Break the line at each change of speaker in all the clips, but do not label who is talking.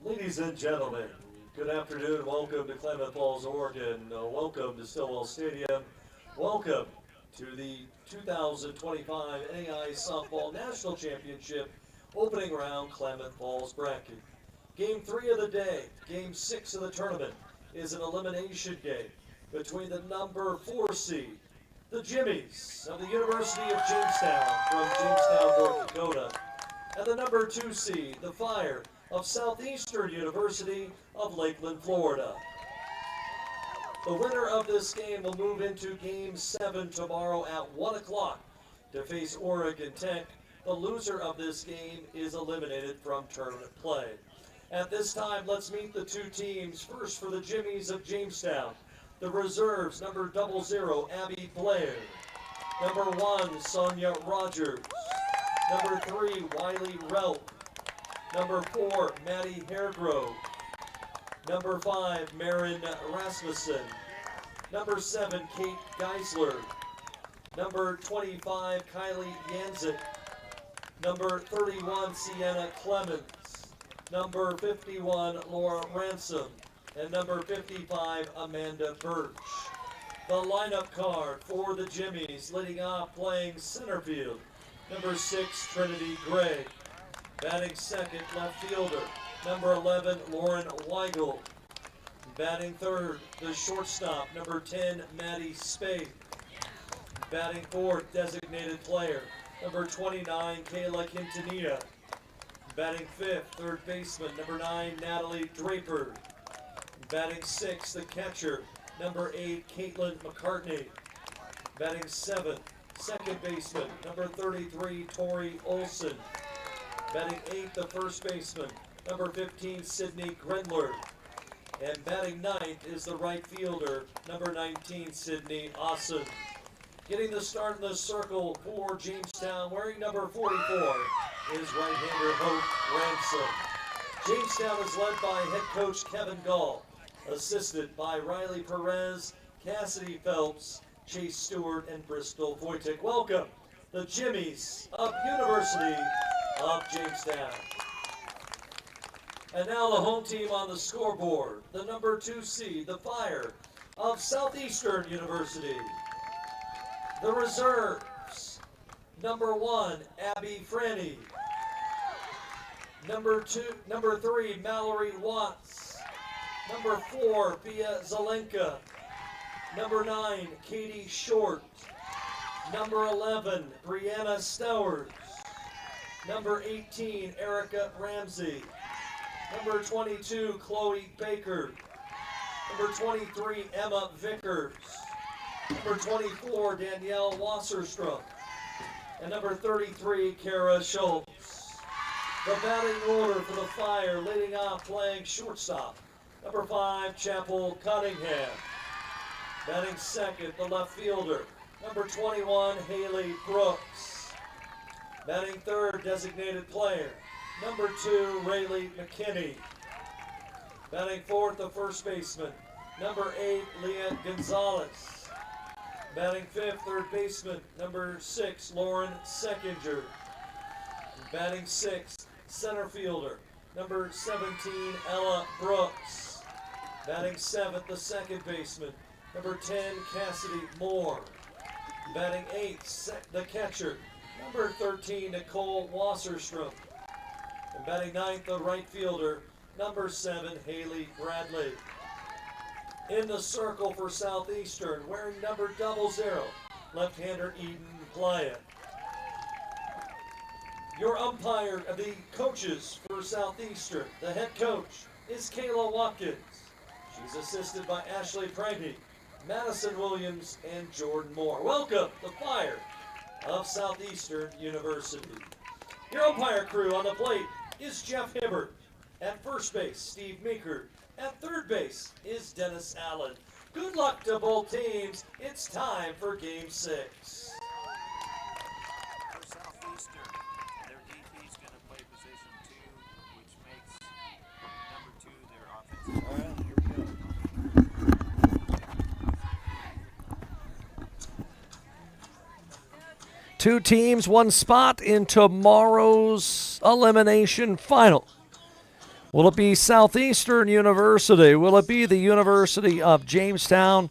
Ladies and gentlemen, good afternoon. Welcome to Klamath Falls, Oregon. Welcome to Stillwell Stadium. Welcome to the 2025 NAIA Softball National Championship opening round Klamath Falls bracket. Game 3 of the day, Game 6 of the tournament, is an elimination game between the number 4 seed, the Jimmies of the University of Jamestown from Jamestown, North Dakota, and the number 2 seed, the Fire of Southeastern University of Lakeland, Florida. The winner of this game will move into Game 7 tomorrow at 1 o'clock to face Oregon Tech. The loser of this game is eliminated from tournament play. At this time, let's meet the two teams. First, for the Jimmies of Jamestown, the reserves, number 00, Abby Blair. Number 1, Sonia Rogers. Number 3, Wiley Relp. Number 4, Maddie Hairgrove. Number 5, Marin Rasmussen. Number 7, Kate Geisler. Number 25, Kylie Yanzik. Number 31, Sienna Clemens. Number 51, Laura Ransom. And number 55, Amanda Birch. The lineup card for the Jimmies, leading off playing center field, number 6, Trinity Gray. Batting second, left fielder, number 11, Lauren Weigel. Batting third, the shortstop, number 10, Maddie Spade. Batting fourth, designated player, number 29, Kayla Quintanilla. Batting fifth, third baseman, number 9, Natalie Draper. Batting sixth, the catcher, number 8, Caitlin McCartney. Batting seventh, second baseman, number 33, Tori Olson. Batting eighth, the first baseman, number 15, Sydney Grendler. And batting ninth is the right fielder, number 19, Sydney Austin. Getting the start in the circle for Jamestown, wearing number 44, is right-hander Hope Ransom. Jamestown is led by head coach Kevin Gall, assisted by Riley Perez, Cassidy Phelps, Chase Stewart, and Bristol Wojtek. Welcome, the Jimmies of University of Jamestown. And now the home team on the scoreboard, the number 2 seed, the Fire of Southeastern University. The reserves, number 1, Abby Franny. Number 3, Mallory Watts. Number 4, Pia Zelenka. Number 9, Katie Short. Number 11, Brianna Stowers. Number 18, Erica Ramsey. Number 22, Chloe Baker. Number 23, Emma Vickers. Number 24, Danielle Wasserstrom. And number 33, Kara Schultz. The batting order for the Fire, leading off playing shortstop, number 5, Chapel Cunningham. Batting second, the left fielder, number 21, Haley Brooks. Batting third, designated player, number 2, Rayleigh McKinney. Batting fourth, the first baseman, number 8, Leah Gonzalez. Batting fifth, third baseman, number 6, Lauren Seckinger. Batting sixth, center fielder, number 17, Ella Brooks. Batting seventh, the second baseman, number 10, Cassidy Moore. Batting eighth, the catcher, number 13, Nicole Wasserstrom. And batting ninth, the right fielder, number 7, Haley Bradley. In the circle for Southeastern, wearing number 00, left-hander Eden Playa. Your umpire, the coaches for Southeastern, the head coach is Kayla Watkins. She's assisted by Ashley Pranky, Madison Williams, and Jordan Moore. Welcome, the Fire of Southeastern University. Your umpire crew on the plate is Jeff Hibbert. At first base, Steve Meeker. At third base is Dennis Allen. Good luck to both teams. It's time for Game 6.
For Southeastern, their DP is going to play position 2, which makes number 2 their offensive.
All right, here we go.
Two teams, one spot in tomorrow's elimination final. Will it be Southeastern University? Will it be the University of Jamestown?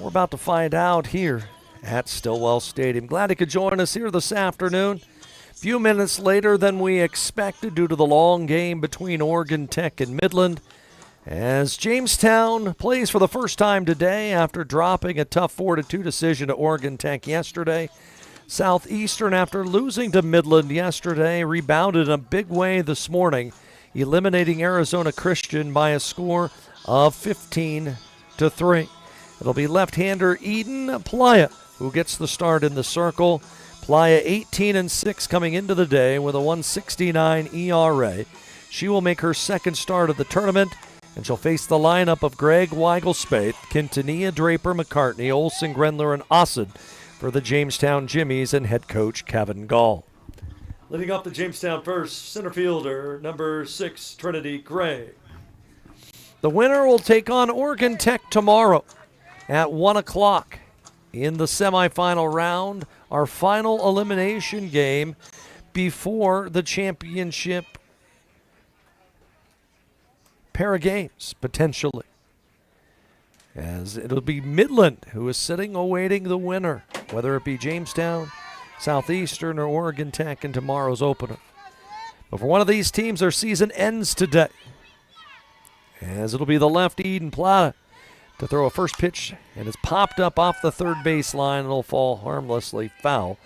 We're about to find out here at Stillwell Stadium. Glad you could join us here this afternoon. A few minutes later than we expected due to the long game between Oregon Tech and Midland, as Jamestown plays for the first time today after dropping a tough 4-2 decision to Oregon Tech yesterday. Southeastern, after losing to Midland yesterday, rebounded in a big way this morning, eliminating Arizona Christian by a score of 15-3. It'll be left-hander Eden Playa who gets the start in the circle. Playa 18-6 coming into the day with a 1.69 ERA. She will make her second start of the tournament, and she'll face the lineup of Greg Weigel-Spaeth, Quintanilla, Draper, McCartney, Olsen, Grendler, and Ossid for the Jamestown Jimmies and head coach Kevin Gall.
Leading off the Jamestown first, center fielder, number 6, Trinity Gray.
The winner will take on Oregon Tech tomorrow at 1 o'clock in the semifinal round, our final elimination game before the championship pair of games, potentially. As it'll be Midland who is sitting awaiting the winner, whether it be Jamestown, Southeastern, or Oregon Tech in tomorrow's opener. But for one of these teams, their season ends today, as it'll be the left Eden Plata to throw a first pitch, and it's popped up off the third baseline, and it'll fall harmlessly foul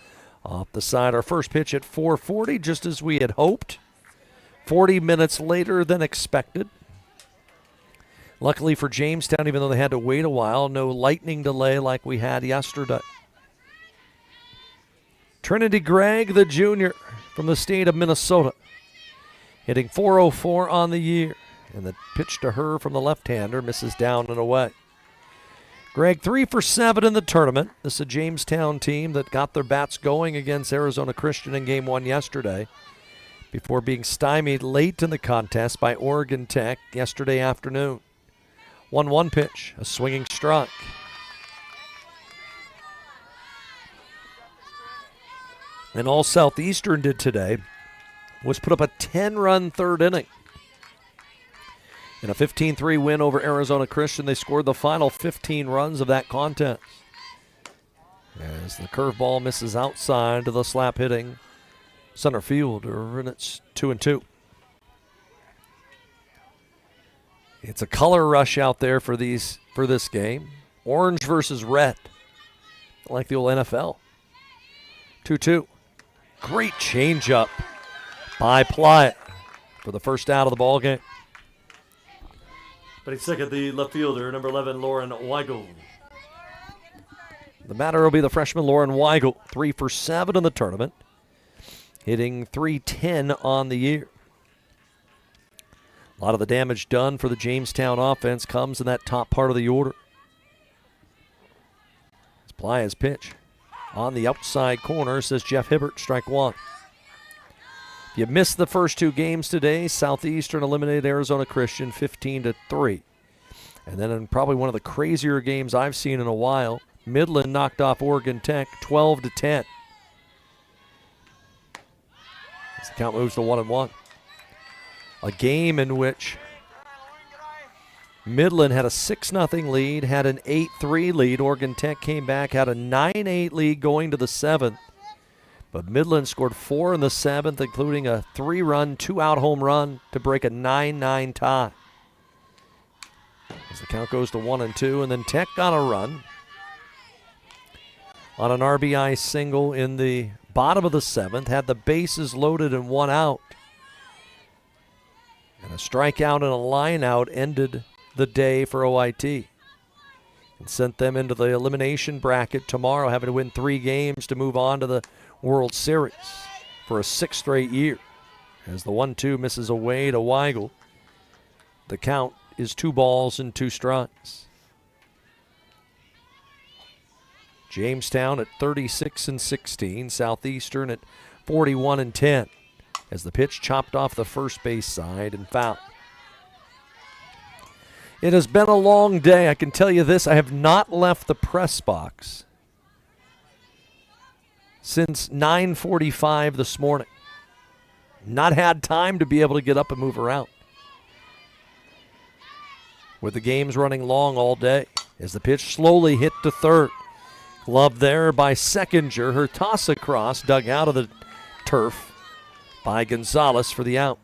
off the side. Our first pitch at 4:40, just as we had hoped, 40 minutes later than expected. Luckily for Jamestown, even though they had to wait a while, no lightning delay like we had yesterday. Trinity Gregg, the junior from the state of Minnesota, hitting .404 on the year. And the pitch to her from the left-hander misses down and away. Gregg 3 for 7 in the tournament. This is a Jamestown team that got their bats going against Arizona Christian in Game 1 yesterday before being stymied late in the contest by Oregon Tech yesterday afternoon. 1-1 pitch, a swinging strike. And all Southeastern did today was put up a 10-run third inning. In a 15-3 win over Arizona Christian, they scored the final 15 runs of that contest. As the curveball misses outside to the slap-hitting center fielder, and it's 2-2. It's a color rush out there for this game. Orange versus red, like the old NFL. 2-2. Great changeup by Playa for the first out of the ball game.
Batting second, the left fielder, number 11, Lauren Weigel.
The batter will be the freshman Lauren Weigel, 3 for 7 in the tournament, hitting .310 on the year. A lot of the damage done for the Jamestown offense comes in that top part of the order. It's Playa's pitch on the outside corner, says Jeff Hibbert, strike one. If you missed the first two games today, Southeastern eliminated Arizona Christian 15-3. And then in probably one of the crazier games I've seen in a while, Midland knocked off Oregon Tech 12-10. As the count moves to 1-1. A game in which Midland had a 6-0 lead, had an 8-3 lead. Oregon Tech came back, had a 9-8 lead going to the 7th. But Midland scored 4 in the 7th, including a 3-run, 2-out home run to break a 9-9 tie. As the count goes to 1-2, and then Tech got a run on an RBI single in the bottom of the 7th, had the bases loaded and 1 out. And a strikeout and a line out ended the day for OIT and sent them into the elimination bracket tomorrow, having to win 3 games to move on to the World Series for a 6th straight year. As the 1-2 misses away to Weigel, the count is 2 balls and 2 strikes. Jamestown at 36-16, Southeastern at 41-10. As the pitch chopped off the first base side and fouled. It has been a long day. I can tell you this, I have not left the press box since 9:45 this morning. Not had time to be able to get up and move around. with the games running long all day as the pitch slowly hit to third. Glove there by Seckinger. Her toss across, dug out of the turf by Gonzalez for the out.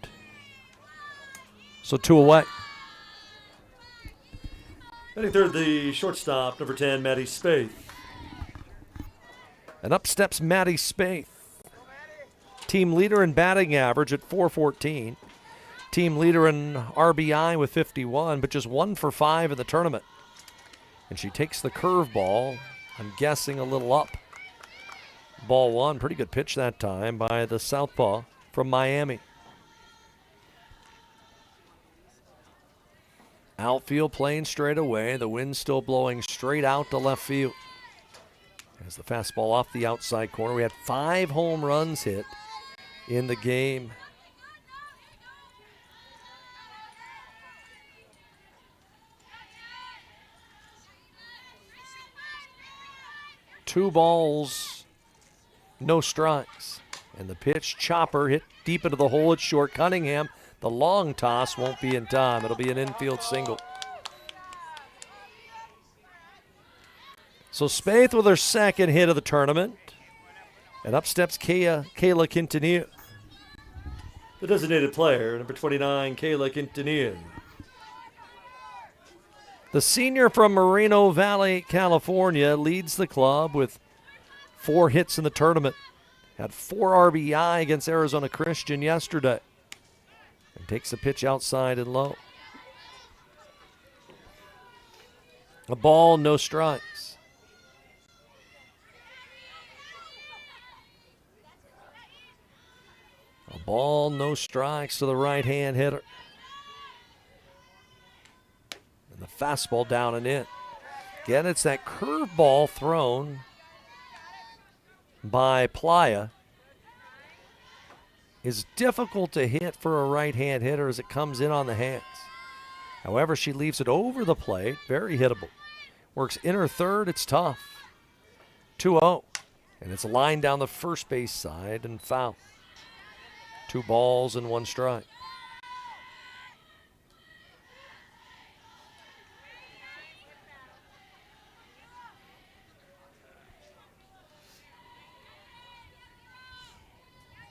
So 2 away.
Batting third, the shortstop, number 10, Maddie Spaeth.
And up steps Maddie Spaeth. Team leader in batting average at .414. Team leader in RBI with 51, but just 1 for 5 in the tournament. And she takes the curveball, I'm guessing a little up. Ball 1, pretty good pitch that time by the southpaw from Miami. Outfield playing straight away. The wind still blowing straight out to left field. As the fastball off the outside corner. We had 5 home runs hit in the game. Two balls, no strikes. And the pitch, chopper, hit deep into the hole at short. Cunningham, the long toss won't be in time. It'll be an infield single. So Spaeth with her second hit of the tournament. And up steps Kayla Quintanilla.
The designated player, number 29, Kayla Quintanilla.
The senior from Moreno Valley, California, leads the club with 4 hits in the tournament. Had 4 RBI against Arizona Christian yesterday. And takes a pitch outside and low. A ball, no strikes. A ball, no strikes to the right-hand hitter. And the fastball down and in. Again, it's that curveball thrown by Playa. Is difficult to hit for a right-hand hitter as it comes in on the hands. However, she leaves it over the plate, very hittable. Works inner third, it's tough. 2-0, and it's a line down the first base side and foul. 2 balls and 1 strike.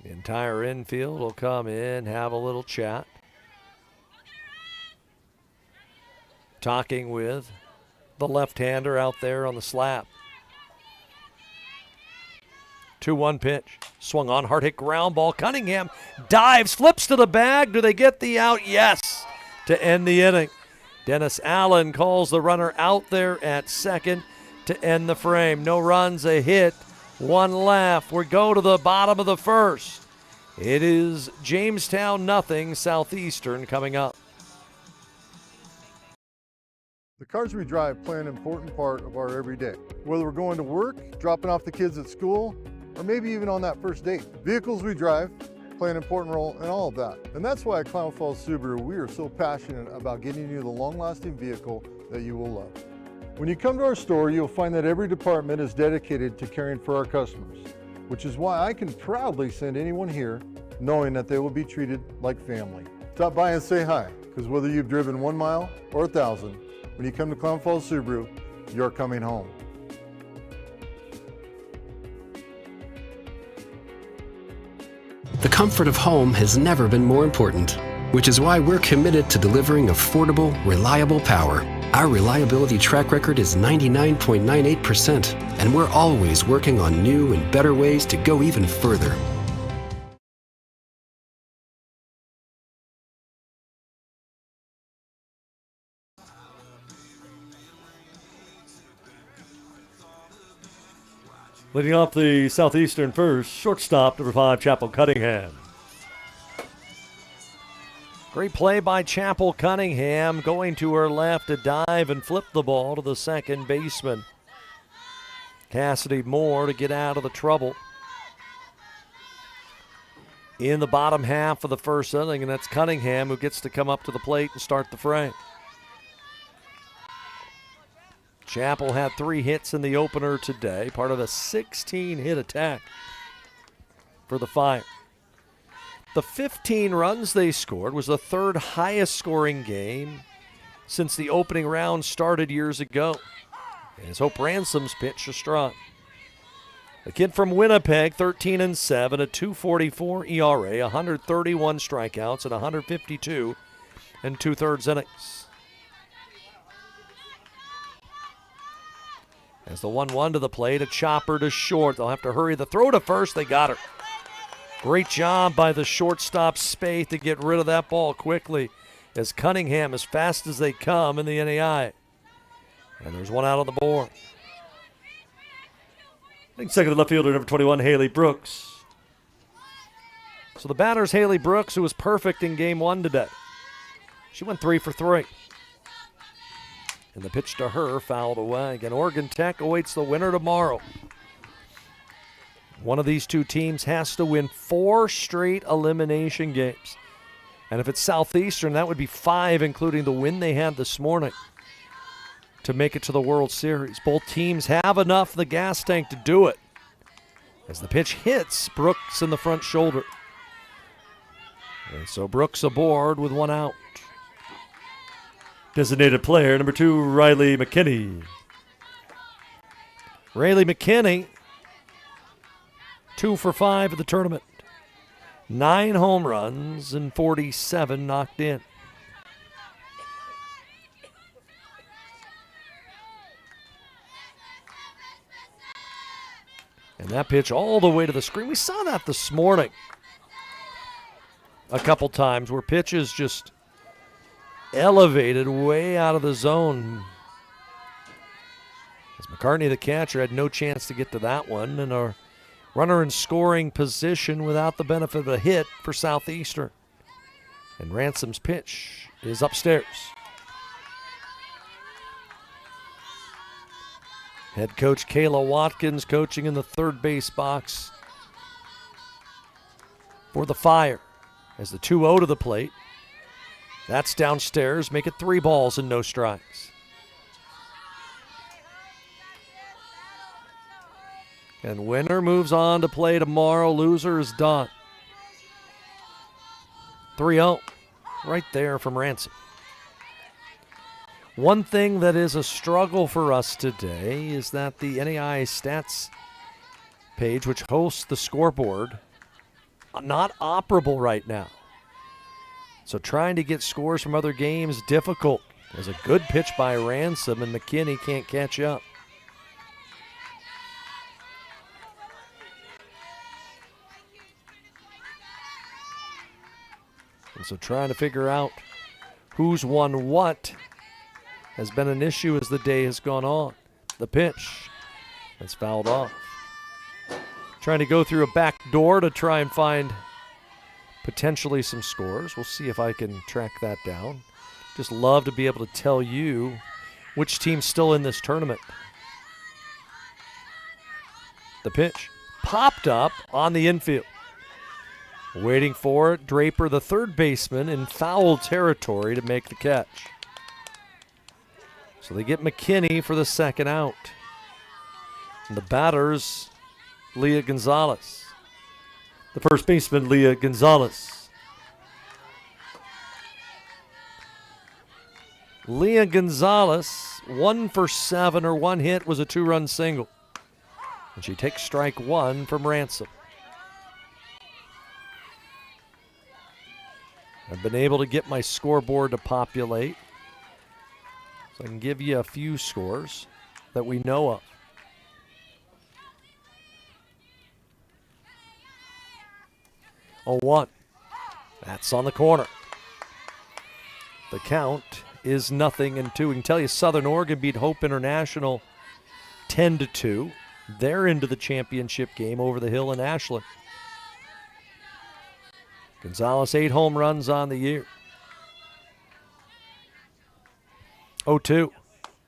The entire infield will come in, have a little chat. Talking with the left-hander out there on the slab. 2-1 pitch. Swung on, hard hit ground ball. Cunningham dives, flips to the bag. Do they get the out? Yes, to end the inning. Dennis Allen calls the runner out there at second to end the frame. No runs, a hit. 1 left. We go to the bottom of the first. It is Jamestown 0, Southeastern coming up.
The cars we drive play an important part of our everyday. Whether we're going to work, dropping off the kids at school, or maybe even on that first date. Vehicles we drive play an important role in all of that. And that's why at Klamath Falls Subaru, we are so passionate about getting you the long-lasting vehicle that you will love. When you come to our store, you'll find that every department is dedicated to caring for our customers, which is why I can proudly send anyone here knowing that they will be treated like family. Stop by and say hi, because whether you've driven 1 mile or 1,000, when you come to Klamath Falls Subaru, you're coming home.
The comfort of home has never been more important, which is why we're committed to delivering affordable, reliable power. Our reliability track record is 99.98%, and we're always working on new and better ways to go even further.
Leading off the Southeastern first, shortstop, number 5, Chapel Cunningham.
Great play by Chapel Cunningham, going to her left to dive and flip the ball to the second baseman. Cassidy Moore to get out of the trouble. In the bottom half of the first inning, and that's Cunningham who gets to come up to the plate and start the frame. Chapel had 3 hits in the opener today, part of a 16-hit attack for the Fire. The 15 runs they scored was the 3rd highest scoring game since the opening round started years ago. As Hope Ransom's pitch is strong. The kid from Winnipeg, 13-7, a 2.44 ERA, 131 strikeouts, and 152 and 2/3 innings. As the 1-1 to the plate, a chopper to short. They'll have to hurry the throw to first. They got her. Great job by the shortstop Spaeth to get rid of that ball quickly. As Cunningham, as fast as they come in the NAIA. And there's one out on the board.
Second to left fielder, number 21, Haley Brooks.
So the batter's Haley Brooks, who was perfect in game 1 today. She went 3 for 3. And the pitch to her fouled away. Again, Oregon Tech awaits the winner tomorrow. One of these two teams has to win 4 straight elimination games. And if it's Southeastern, that would be 5, including the win they had this morning, to make it to the World Series. Both teams have enough in the gas tank to do it. As the pitch hits Brooks in the front shoulder. And so Brooks aboard with 1 out.
Designated player, number 2, Riley McKinney.
Riley McKinney, 2 for 5 at the tournament. 9 home runs and 47 knocked in. And that pitch all the way to the screen. We saw that this morning a couple times where pitches just elevated way out of the zone. As McCartney, the catcher, had no chance to get to that one, and a runner in scoring position without the benefit of a hit for Southeastern. And Ransom's pitch is upstairs. Head coach Kayla Watkins coaching in the third base box for the Fire. As the 2-0 to the plate. That's downstairs. Make it 3 balls and no strikes. And winner moves on to play tomorrow. Loser is done. 3-0 right there from Ransom. One thing that is a struggle for us today is that the NAIA stats page, which hosts the scoreboard, not operable right now. So trying to get scores from other games difficult. There's a good pitch by Ransom, and McKinney can't catch up. And so trying to figure out who's won what has been an issue as the day has gone on. The pitch that's fouled off. Trying to go through a back door to try and find potentially some scores. We'll see if I can track that down. Just love to be able to tell you which team's still in this tournament. The pitch popped up on the infield. Waiting for it, Draper, the third baseman, in foul territory to make the catch. So they get McKinney for the second out. And the batter's Leah Gonzalez.
The first baseman, Leah Gonzalez.
Leah Gonzalez, 1 for 7. Her one hit was a 2-run single. And she takes strike 1 from Ransom. I've been able to get my scoreboard to populate, so I can give you a few scores that we know of. Oh, 1. That's on the corner. The count is 0-2. We can tell you Southern Oregon beat Hope International 10-2. They're into the championship game over the hill in Ashland. Gonzalez, 8 home runs on the year. 0-2.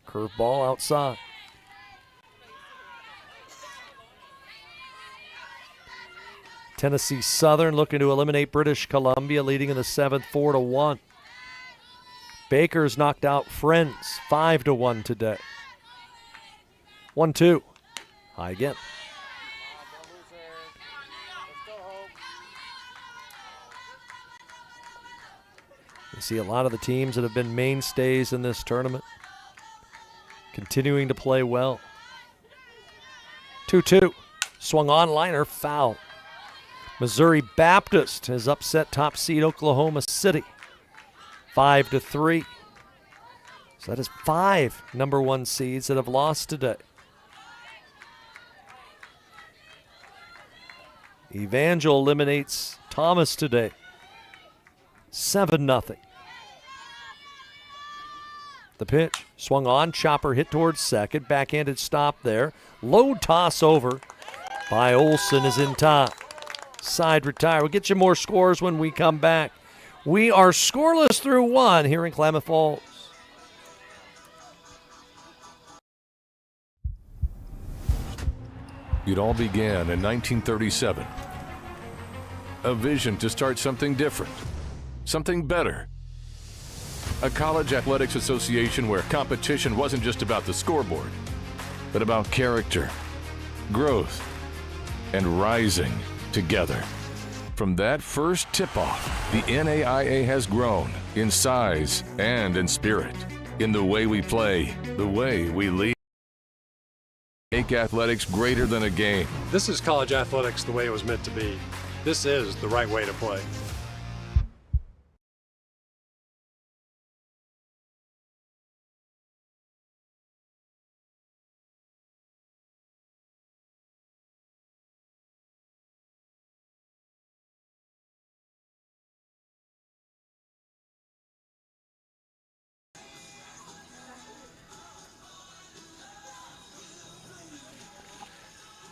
Curveball outside. Tennessee Southern looking to eliminate British Columbia, leading in the 7th, 4-1. Baker's knocked out Friends, 5-1 today. 1-2. High again. You see a lot of the teams that have been mainstays in this tournament continuing to play well. 2-2. Swung on liner, foul. Missouri Baptist has upset top seed Oklahoma City 5-3. So that is 5 number 1 seeds that have lost today. Evangel eliminates Thomas today 7-0. The pitch swung on, chopper hit towards second, backhanded stop there. Low toss over by Olson is in top. Side retire. We'll get you more scores when we come back. We are scoreless through 1 here in Klamath Falls.
It all began in 1937. A vision to start something different, something better. A college athletics association where competition wasn't just about the scoreboard, but about character, growth, and rising together. From that first tip-off, the NAIA has grown in size and in spirit, in the way we play, the way we lead. Make athletics greater than a game.
This is college athletics the way it was meant to be. This is the right way to play.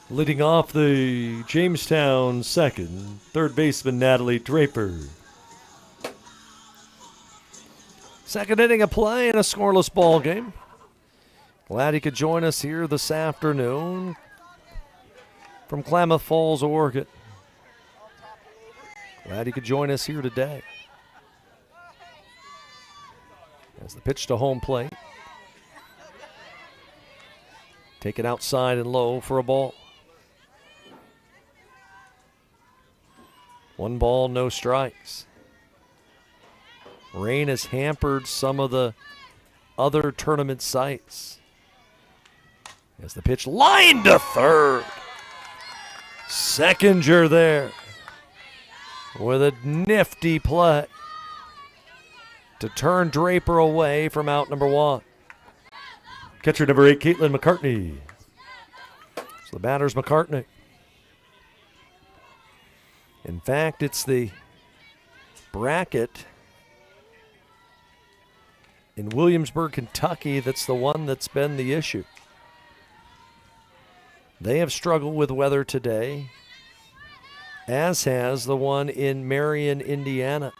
Leading off the Jamestown second, third baseman Natalie Draper. Second inning of play in a scoreless ball game. Glad he could join us here this afternoon from Klamath Falls, Oregon. Glad he could join us here today. As the pitch to home plate. Taken outside and low for a ball. 1 ball, no strikes. Rain has hampered some of the other tournament sites. As the pitch lined to third. Seconder there with a nifty play to turn Draper away from out number 1. Catcher number 8, Caitlin McCartney. So the batter's McCartney. In fact, it's the bracket in Williamsburg, Kentucky that's the one that's been the issue. They have struggled with weather today, as has the one in Marion, Indiana.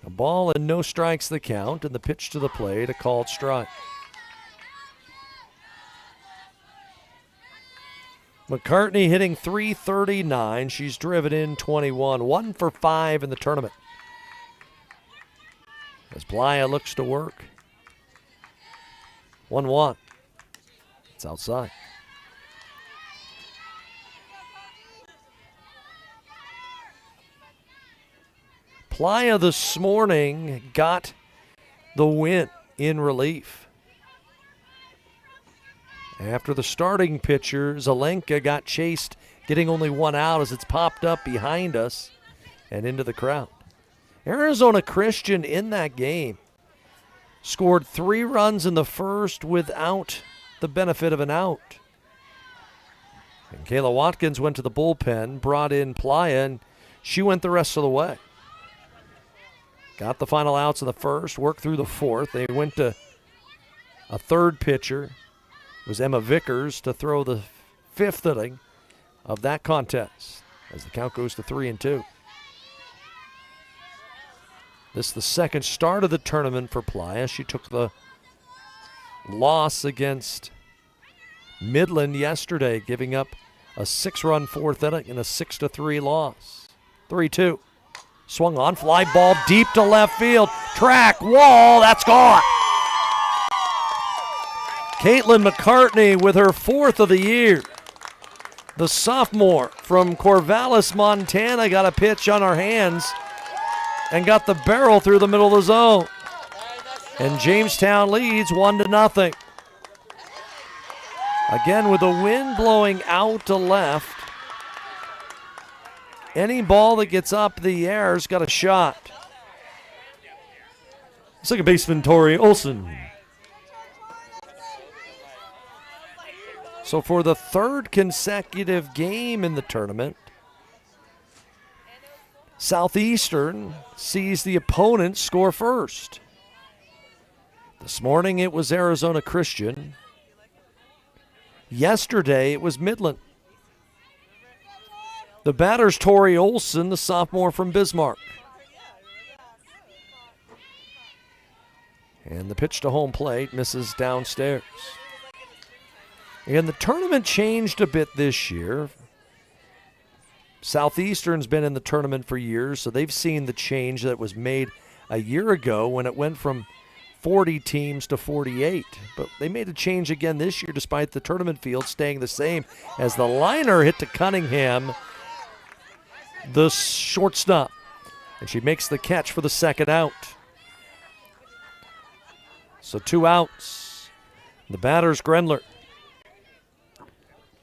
A ball and no strikes the count, and the pitch to the plate, a called strike. McCartney hitting .339. She's driven in 21. 1 for 5 in the tournament. As Playa looks to work. 1-1. It's outside. Playa this morning got the win in relief. After the starting pitcher, Zelenka got chased, getting only 1 out as it's popped up behind us and into the crowd. Arizona Christian in that game scored 3 runs in the first without the benefit of an out. And Kayla Watkins went to the bullpen, brought in Playa, and she went the rest of the way. Got the final outs in the first, worked through the fourth. They went to a third pitcher. It was Emma Vickers to throw the 5th inning of that contest as the count goes to 3-2. This is the second start of the tournament for Playa. She took the loss against Midland yesterday, giving up a 6-run 4th inning and a 6-3 loss. 3-2. Swung on, fly ball deep to left field. Track, wall, that's gone. Caitlin McCartney with her 4th of the year. The sophomore from Corvallis, Montana, got a pitch on her hands and got the barrel through the middle of the zone. And Jamestown leads 1-0. Again, with the wind blowing out to left, any ball that gets up the air's got a shot. Second baseman Tori Olson. So for the third consecutive game in the tournament, Southeastern sees the opponent score first. This morning it was Arizona Christian. Yesterday it was Midland. The batter's Tori Olson, the sophomore from Bismarck. And the pitch to home plate misses downstairs. And the tournament changed a bit this year. Southeastern's been in the tournament for years, so they've seen the change that was made a year ago when it went from 40 teams to 48. But they made a change again this year despite the tournament field staying the same as the liner hit to Cunningham, the shortstop. And she makes the catch for the second out. So 2 outs. The batter's Grendler.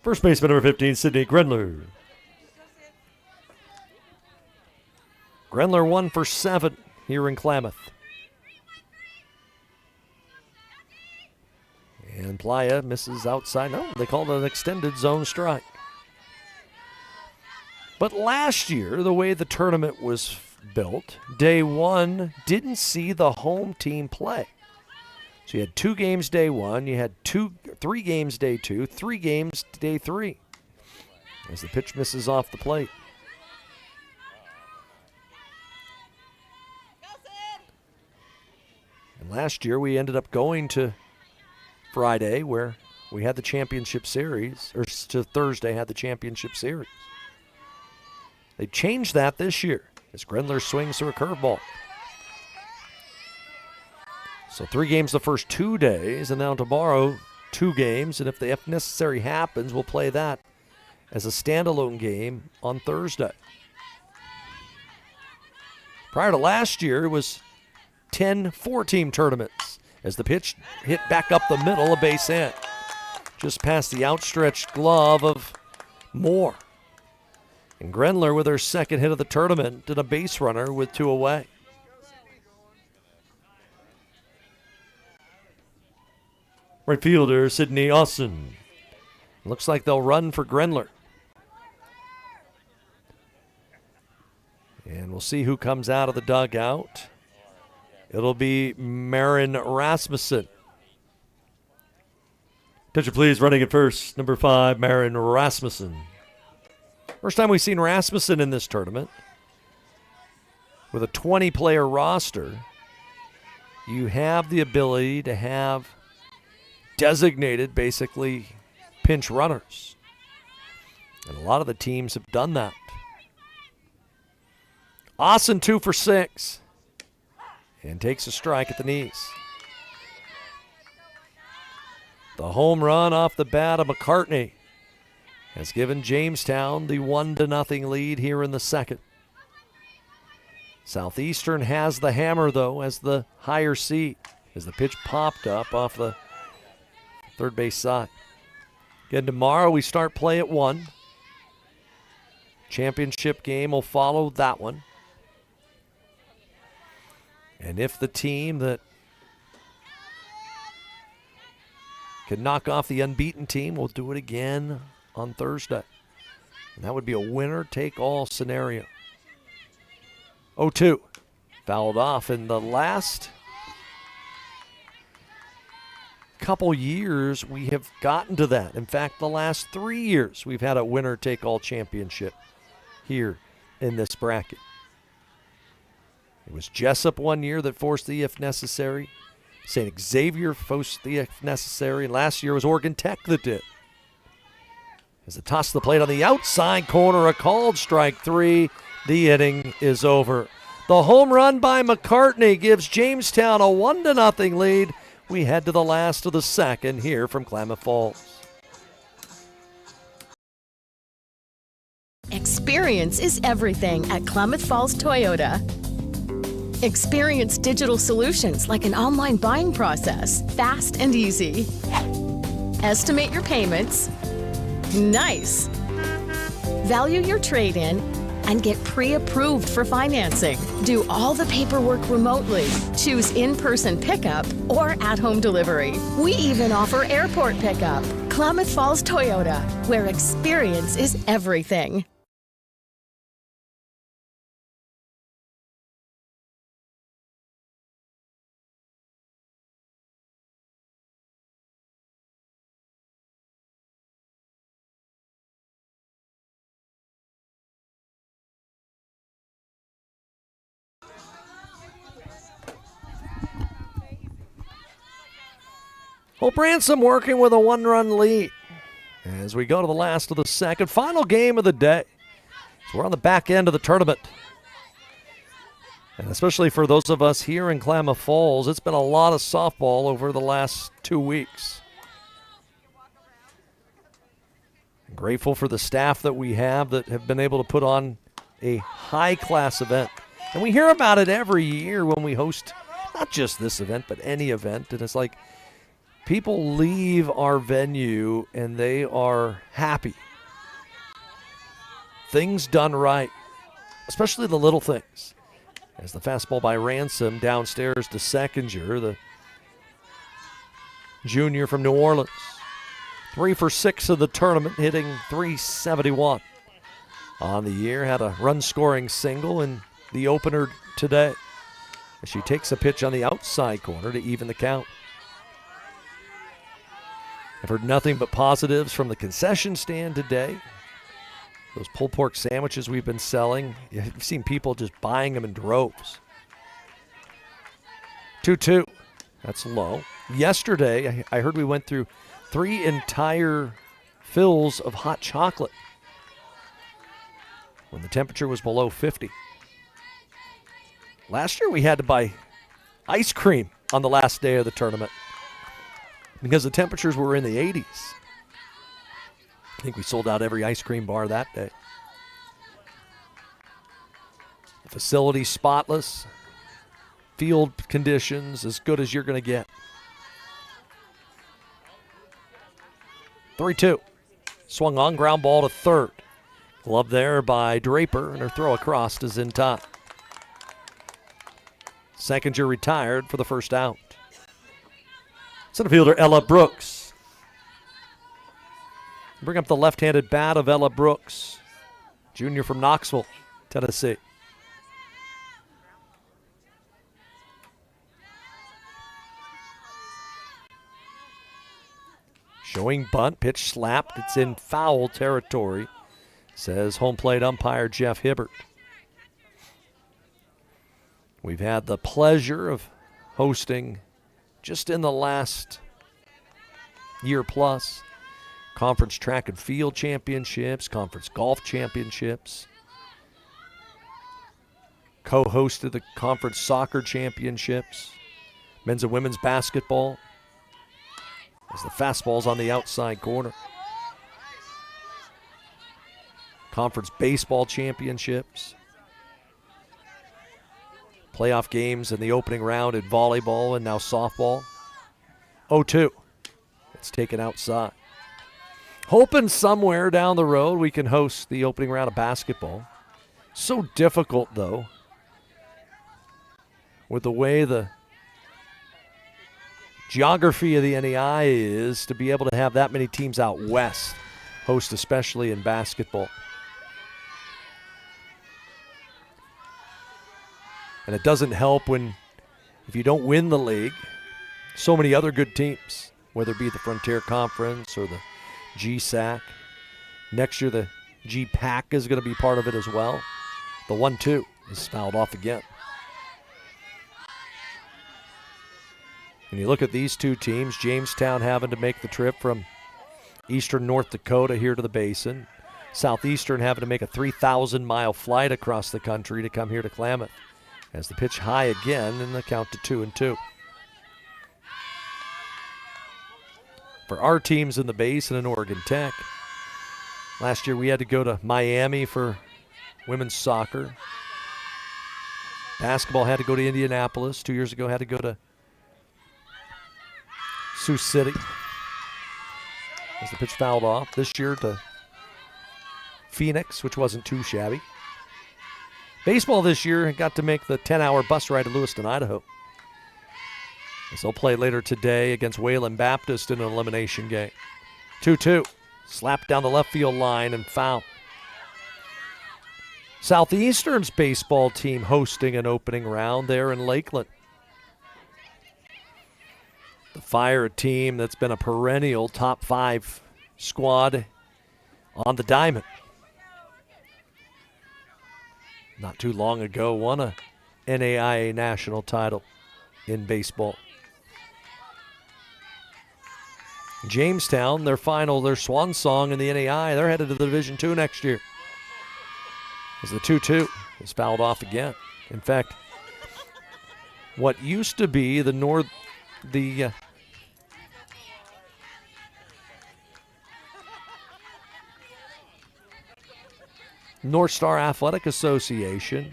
First baseman number 15, Sydney Grendler. Grendler 1 for 7 here in Klamath. And Playa misses outside. No, they called it an extended zone strike. But last year, the way the tournament was built, day 1 didn't see the home team play. So you had 2 games day 1, you had 3 games day 2, 3 games day 3. As the pitch misses off the plate. And last year we ended up going to Friday where we had the championship series, or to Thursday had the championship series. They changed that this year as Grendler swings through a curveball. So 3 games the first 2 days, and now tomorrow 2 games, and if necessary happens, we'll play that as a standalone game on Thursday. Prior to last year, it was 10 4-team tournaments as the pitch hit back up the middle of base hit, just past the outstretched glove of Moore. And Grendler, with her second hit of the tournament, did a base runner with 2 away. Right fielder, Sydney Austin. Looks like they'll run for Grendler. And we'll see who comes out of the dugout. It'll be Marin Rasmussen. Attention please, running at first, number 5, Marin Rasmussen. First time we've seen Rasmussen in this tournament. With a 20-player roster, you have the ability to have designated, basically, pinch runners. And a lot of the teams have done that. Austin 2 for 6. And takes a strike at the knees. The home run off the bat of McCartney has given Jamestown the 1-0 lead here in the second. Southeastern has the hammer, though, as the higher seed, as the pitch popped up off the third base side. Again, tomorrow we start play at 1. Championship game will follow that one. And if the team that can knock off the unbeaten team will do it again on Thursday. And that would be a winner-take-all scenario. 0-2. Fouled off in the last couple years we have gotten to that. In fact, the last 3 years we've had a winner-take-all championship here in this bracket. It was Jessup one year that forced the if necessary. St. Xavier forced the if necessary. And last year was Oregon Tech that did. As the toss of the plate on the outside corner, a called strike 3. The inning is over. The home run by McCartney gives Jamestown a 1-0 lead. We head to the last of the second here from Klamath Falls.
Experience is everything at Klamath Falls Toyota. Experience digital solutions like an online buying process, fast and easy. Estimate your payments. Nice. Value your trade-in and get pre-approved for financing. Do all the paperwork remotely. Choose in-person pickup or at-home delivery. We even offer airport pickup. Klamath Falls Toyota, where experience is everything.
Hope Ransom working with a one-run lead as we go to the last of the second. Final game of the day. So we're on the back end of the tournament. And especially for those of us here in Klamath Falls, it's been a lot of softball over the last 2 weeks. I'm grateful for the staff that we have that have been able to put on a high-class event. And we hear about it every year when we host not just this event, but any event. And it's like, people leave our venue and they are happy. Things done right, especially the little things. As the fastball by Ransom downstairs to Seckinger, the junior from New Orleans. 3 for 6 of the tournament, hitting .371 on the year. Had a run-scoring single in the opener today as she takes a pitch on the outside corner to even the count. I've heard nothing but positives from the concession stand today. Those pulled pork sandwiches we've been selling, you've seen people just buying them in droves. 2-2, that's low. Yesterday, I heard we went through 3 entire fills of hot chocolate when the temperature was below 50. Last year we had to buy ice cream on the last day of the tournament because the temperatures were in the 80s. I think we sold out every ice cream bar that day. The facility spotless. Field conditions as good as you're going to get. 3-2. Swung on, ground ball to third. Glove there by Draper, and her throw across is in time. Seckinger retired for the first out. Center fielder Ella Brooks. Bring up the left-handed bat of Ella Brooks, junior from Knoxville, Tennessee. Showing bunt, pitch slapped. It's in foul territory, says home plate umpire Jeff Hibbert. We've had the pleasure of hosting, just in the last year plus, conference track and field championships, conference golf championships, co-hosted the conference soccer championships, men's and women's basketball, as the fastball's on the outside corner. Conference baseball championships, playoff games in the opening round in volleyball and now softball. 0-2. It's taken outside. Hoping somewhere down the road we can host the opening round of basketball. So difficult, though, with the way the geography of the NAIA is, to be able to have that many teams out west host, especially in basketball. And it doesn't help when, if you don't win the league, so many other good teams, whether it be the Frontier Conference or the GSAC. Next year, the GPAC is going to be part of it as well. The 1-2 is fouled off again. When you look at these two teams, Jamestown having to make the trip from eastern North Dakota here to the Basin. Southeastern having to make a 3,000-mile flight across the country to come here to Klamath. As the pitch high again, and the count to 2-2. For our teams in the Basin and Oregon Tech, Last year we had to go to Miami for women's soccer. Basketball had to go to Indianapolis. 2 years ago had to go to Sioux City. As the pitch fouled off. This year to Phoenix, which wasn't too shabby. Baseball this year got to make the 10-hour bus ride to Lewiston, Idaho. As they'll play later today against Wayland Baptist in an elimination game. 2-2. Slapped down the left field line and foul. Southeastern's baseball team hosting an opening round there in Lakeland. The Fire, a team that's been a perennial top 5 squad on the diamond. Not too long ago, won a NAIA national title in baseball. Jamestown, their swan song in the NAIA, they're headed to the Division II next year. As the 2-2 is fouled off again. In fact, what used to be the North Star Athletic Association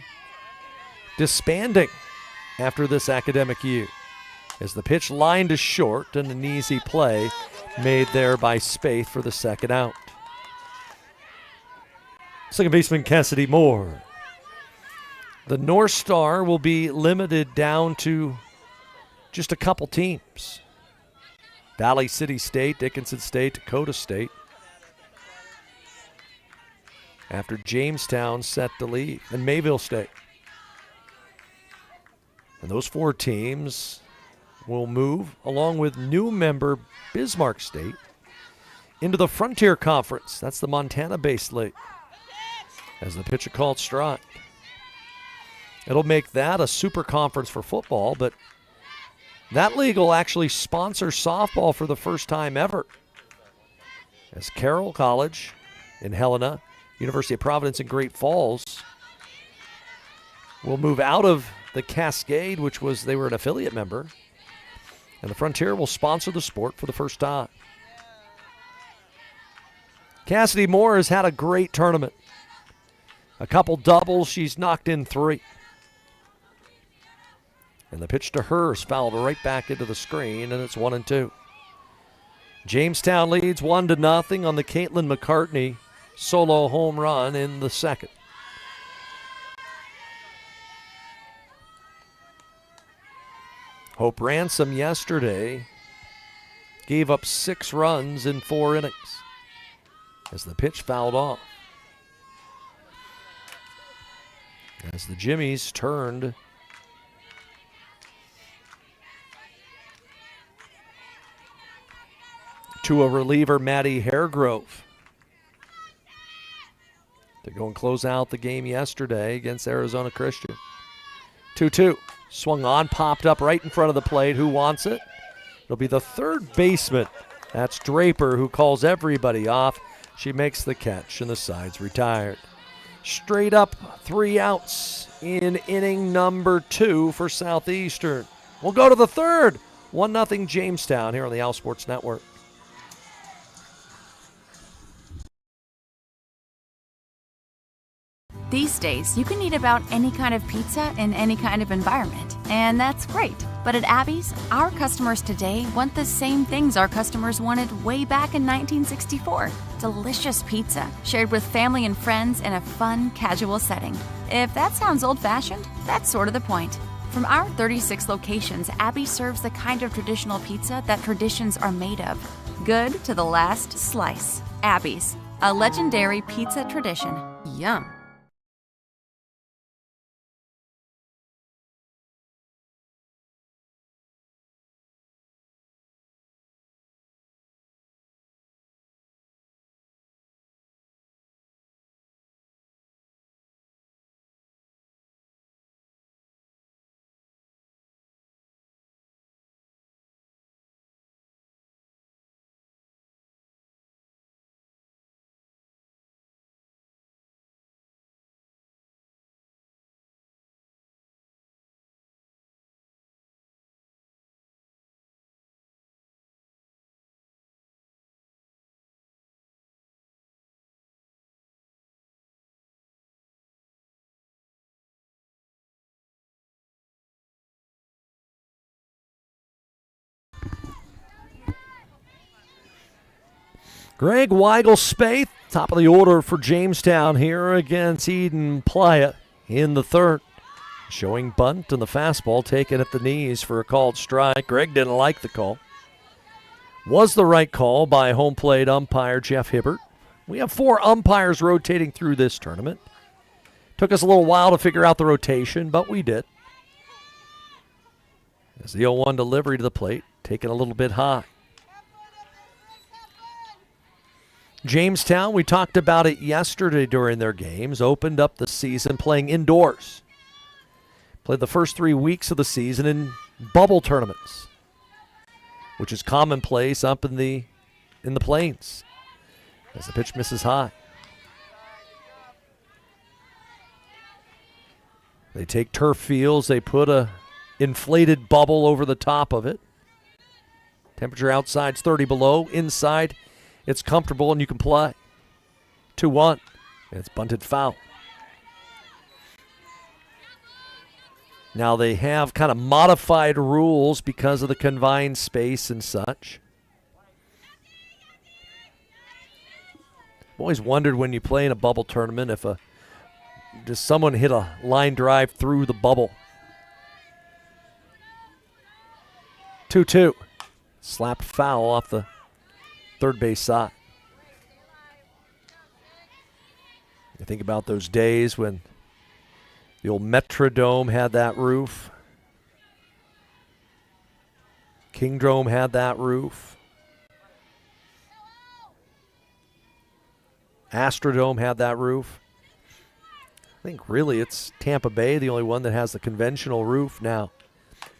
disbanding after this academic year, as the pitch lined is short and an easy play made there by Spaeth for the second out. Second baseman Cassidy Moore. The North Star will be limited down to just a couple teams. Valley City State, Dickinson State, Dakota State. After Jamestown set the lead, and Mayville State. And those 4 teams will move, along with new member Bismarck State, into the Frontier Conference. That's the Montana-based league. As the pitcher called strike. It'll make that a super conference for football, but that league will actually sponsor softball for the first time ever. As Carroll College in Helena, University of Providence in Great Falls, will move out of the Cascade, they were an affiliate member, and the Frontier will sponsor the sport for the first time. Cassidy Moore has had a great tournament. A couple doubles, she's knocked in 3. And the pitch to her is fouled right back into the screen, and it's 1-2. Jamestown leads 1-0 on the Caitlin McCartney solo home run in the second. Hope Ransom yesterday gave up 6 runs in 4 innings as the pitch fouled off. As the Jimmies turned to a reliever, Maddie Haregrove, to go and close out the game yesterday against Arizona Christian. 2-2. Swung on, popped up right in front of the plate. Who wants it? It'll be the third baseman. That's Draper, who calls everybody off. She makes the catch, and the side's retired. Straight up 3 outs in inning number 2 for Southeastern. We'll go to the third. 1-0 Jamestown here on the Al Sports Network.
These days, you can eat about any kind of pizza in any kind of environment, and that's great. But at Abby's, our customers today want the same things our customers wanted way back in 1964. Delicious pizza, shared with family and friends in a fun, casual setting. If that sounds old-fashioned, that's sort of the point. From our 36 locations, Abby serves the kind of traditional pizza that traditions are made of. Good to the last slice. Abby's, a legendary pizza tradition. Yum.
Greg Weigel-Spaeth, top of the order for Jamestown here against Eden Playa in the third. Showing bunt and the fastball taken at the knees for a called strike. Greg didn't like the call. Was the right call by home plate umpire Jeff Hibbert. We have 4 umpires rotating through this tournament. Took us a little while to figure out the rotation, but we did. As the 0-1 delivery to the plate, taken a little bit high. Jamestown, we talked about it yesterday during their games, opened up the season playing indoors. Played the first 3 weeks of the season in bubble tournaments, which is commonplace up in the plains. As the pitch misses high. They take turf fields, they put a inflated bubble over the top of it. Temperature outside's 30 below, inside it's comfortable and you can play. 2-1, and it's bunted foul. Now they have kind of modified rules because of the confined space and such. I've always wondered when you play in a bubble tournament if does someone hit a line drive through the bubble. 2-2. Slap foul off the third base side. You think about those days when the old Metrodome had that roof. Kingdome had that roof. Astrodome had that roof. I think really it's Tampa Bay, the only one that has the conventional roof now.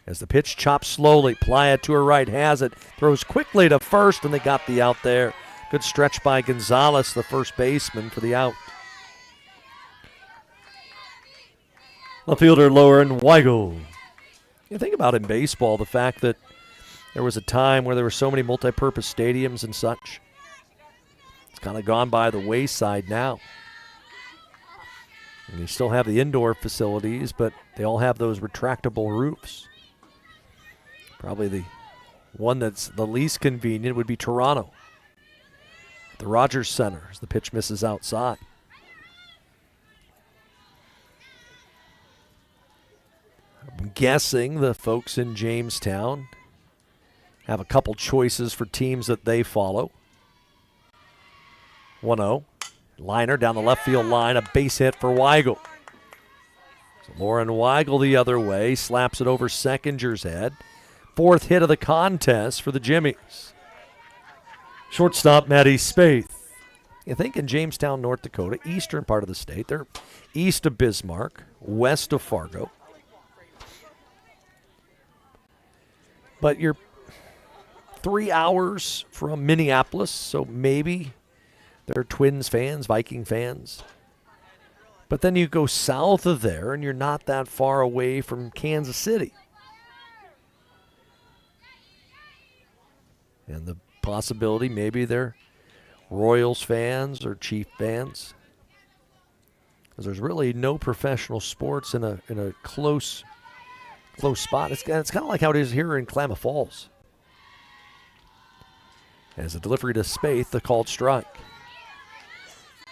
As the pitch chops slowly, Playa to her right has it, throws quickly to first, and they got the out there. Good stretch by Gonzalez, the first baseman, for the out. The fielder, Lauren Weigel. You think about in baseball the fact that there was a time where there were so many multi-purpose stadiums and such. It's kind of gone by the wayside now. And you still have the indoor facilities, but they all have those retractable roofs. Probably the one that's the least convenient would be Toronto. The Rogers Center as the pitch misses outside. I'm guessing the folks in Jamestown have a couple choices for teams that they follow. 1-0. Liner down the left field line, a base hit for Weigel. So Lauren Weigel the other way, slaps it over Seckinger's head. 4th hit of the contest for the Jimmies. Shortstop Maddie Spaeth. You think in Jamestown, North Dakota, eastern part of the state, they're east of Bismarck, west of Fargo. But you're 3 hours from Minneapolis, so maybe they're Twins fans, Viking fans. But then you go south of there, and you're not that far away from Kansas City. And the possibility maybe they're Royals fans or Chief fans. Because there's really no professional sports in a close spot. It's kind of like how it is here in Klamath Falls. As a delivery to Spaeth, the called strike.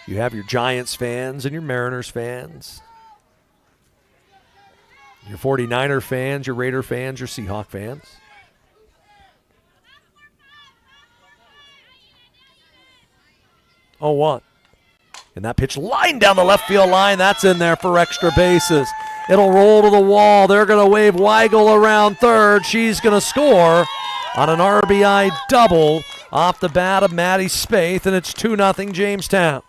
You have your Giants fans and your Mariners fans. Your 49er fans, your Raider fans, your Seahawk fans. Oh, 1. And that pitch line down the left field line. That's in there for extra bases. It'll roll to the wall. They're going to wave Weigel around third. She's going to score on an RBI double off the bat of Maddie Spaeth, and it's 2-0 Jamestown.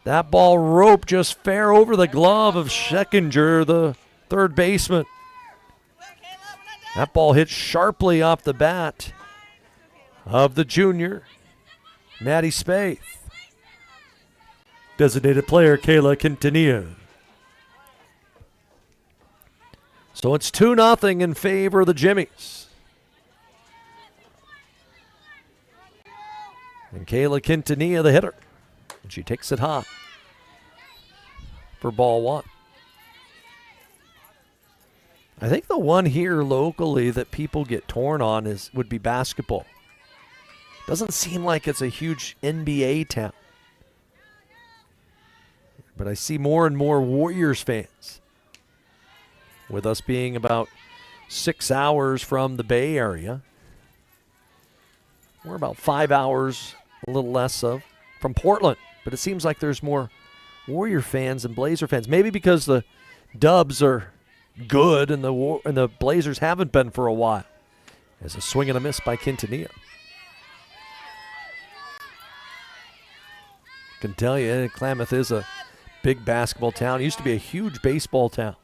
That ball roped just fair over the glove of Seckinger, the third baseman. That ball hit sharply off the bat of the junior, Maddie Spaeth. Designated player, Kayla Quintanilla. So it's 2-0 in favor of the Jimmies. And Kayla Quintanilla, the hitter. And she takes it high for ball 1. I think the one here locally that people get torn on would be basketball. Doesn't seem like it's a huge NBA town. But I see more and more Warriors fans. With us being about 6 hours from the Bay Area. We're about 5 hours, a little less from Portland. But it seems like there's more Warrior fans than Blazer fans. Maybe because the Dubs are good and the Blazers haven't been for a while. As a swing and a miss by Quintanilla. Can tell you, Klamath is a big basketball town. It used to be a huge baseball town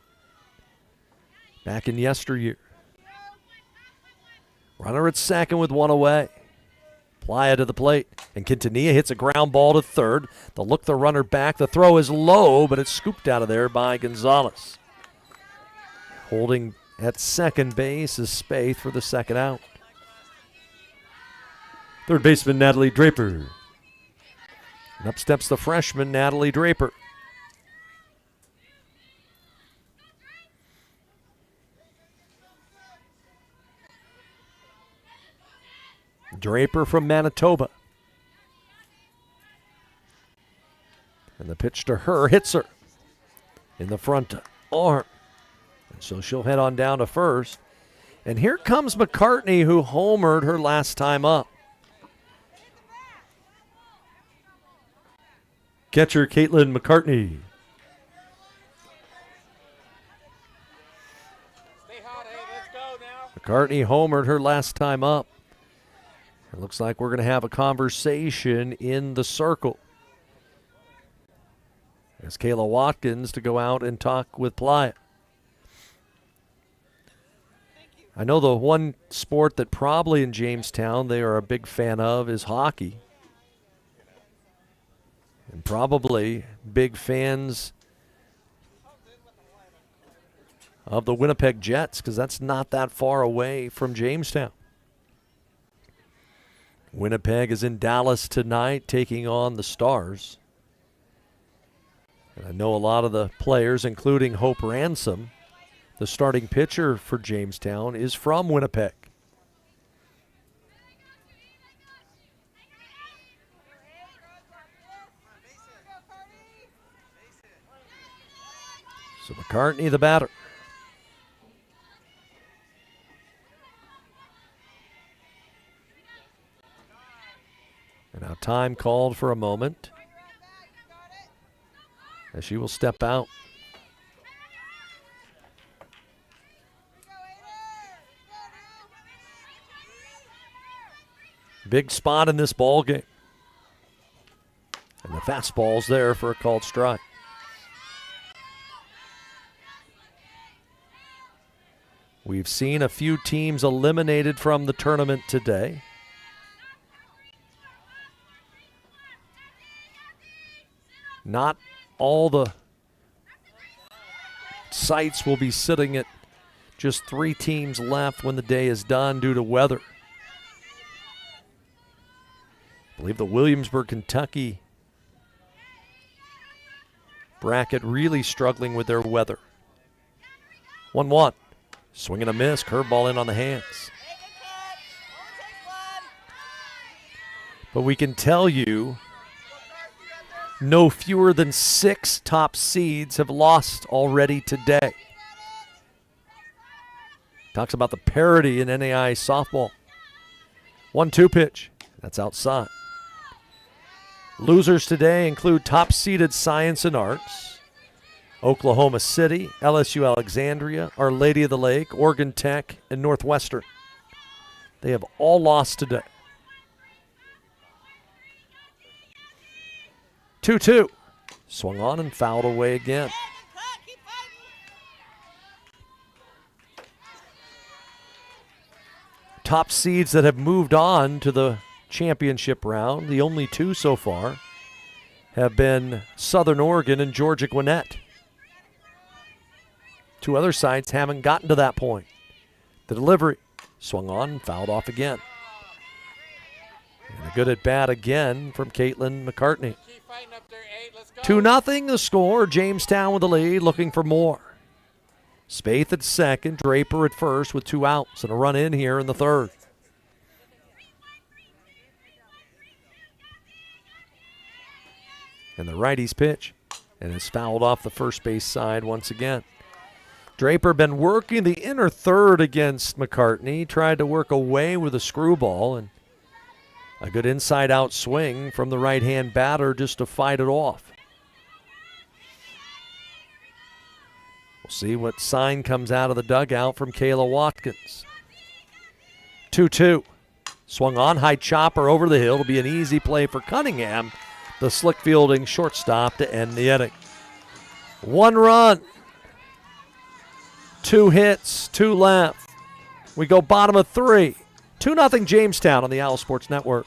back in yesteryear. Runner at second with one away. Playa to the plate, and Quintanilla hits a ground ball to third. They'll look the runner back. The throw is low, but it's scooped out of there by Gonzalez. Holding at second base is Spaeth for the second out. Third baseman Natalie Draper. And up steps the freshman Natalie Draper. Draper from Manitoba. And the pitch to her hits her in the front arm. And so she'll head on down to first. And here comes McCartney, who homered her last time up. Catcher Caitlin McCartney. McCartney homered her last time up. It looks like we're going to have a conversation in the circle. As Kayla Watkins to go out and talk with Playa. I know the one sport that probably in Jamestown they are a big fan of is hockey. And probably big fans of the Winnipeg Jets because that's not that far away from Jamestown. Winnipeg is in Dallas tonight taking on the Stars. And I know a lot of the players, including Hope Ransom, the starting pitcher for Jamestown, is from Winnipeg. So McCartney, the batter. And now time called for a moment as she will step out. Big spot in this ball game. And the fastball's there for a called strike. We've seen a few teams eliminated from the tournament today. Not all the sites will be sitting at just 3 teams left when the day is done due to weather. I believe the Williamsburg, Kentucky bracket really struggling with their weather. 1-1. Swing and a miss. Curveball in on the hands. But we can tell you no fewer than 6 top seeds have lost already today. Talks about the parity in NAIA softball. 1-2 pitch. That's outside. Losers today include top-seeded Science and Arts, Oklahoma City, LSU Alexandria, Our Lady of the Lake, Oregon Tech, and Northwestern. They have all lost today. 2-2. Swung on and fouled away again. Top seeds that have moved on to the championship round, the only 2 so far, have been Southern Oregon and Georgia Gwinnett. 2 other sides haven't gotten to that point. The delivery swung on and fouled off again. And a good at bat again from Caitlin McCartney. 2-0 the score. Jamestown with the lead, looking for more. Spaeth at second, Draper at first with 2 outs and a run in here in the third. And the righty's pitch, and it's fouled off the first base side once again. Draper been working the inner third against McCartney. Tried to work away with a screwball, and a good inside-out swing from the right-hand batter just to fight it off. We'll see what sign comes out of the dugout from Kayla Watkins. 2-2. Swung on, high chopper over the hill. It'll be an easy play for Cunningham, the slick fielding shortstop, to end the inning. 1 run. 2 hits, 2 left. We go bottom of 3. 2-0 Jamestown on the Owl Sports Network.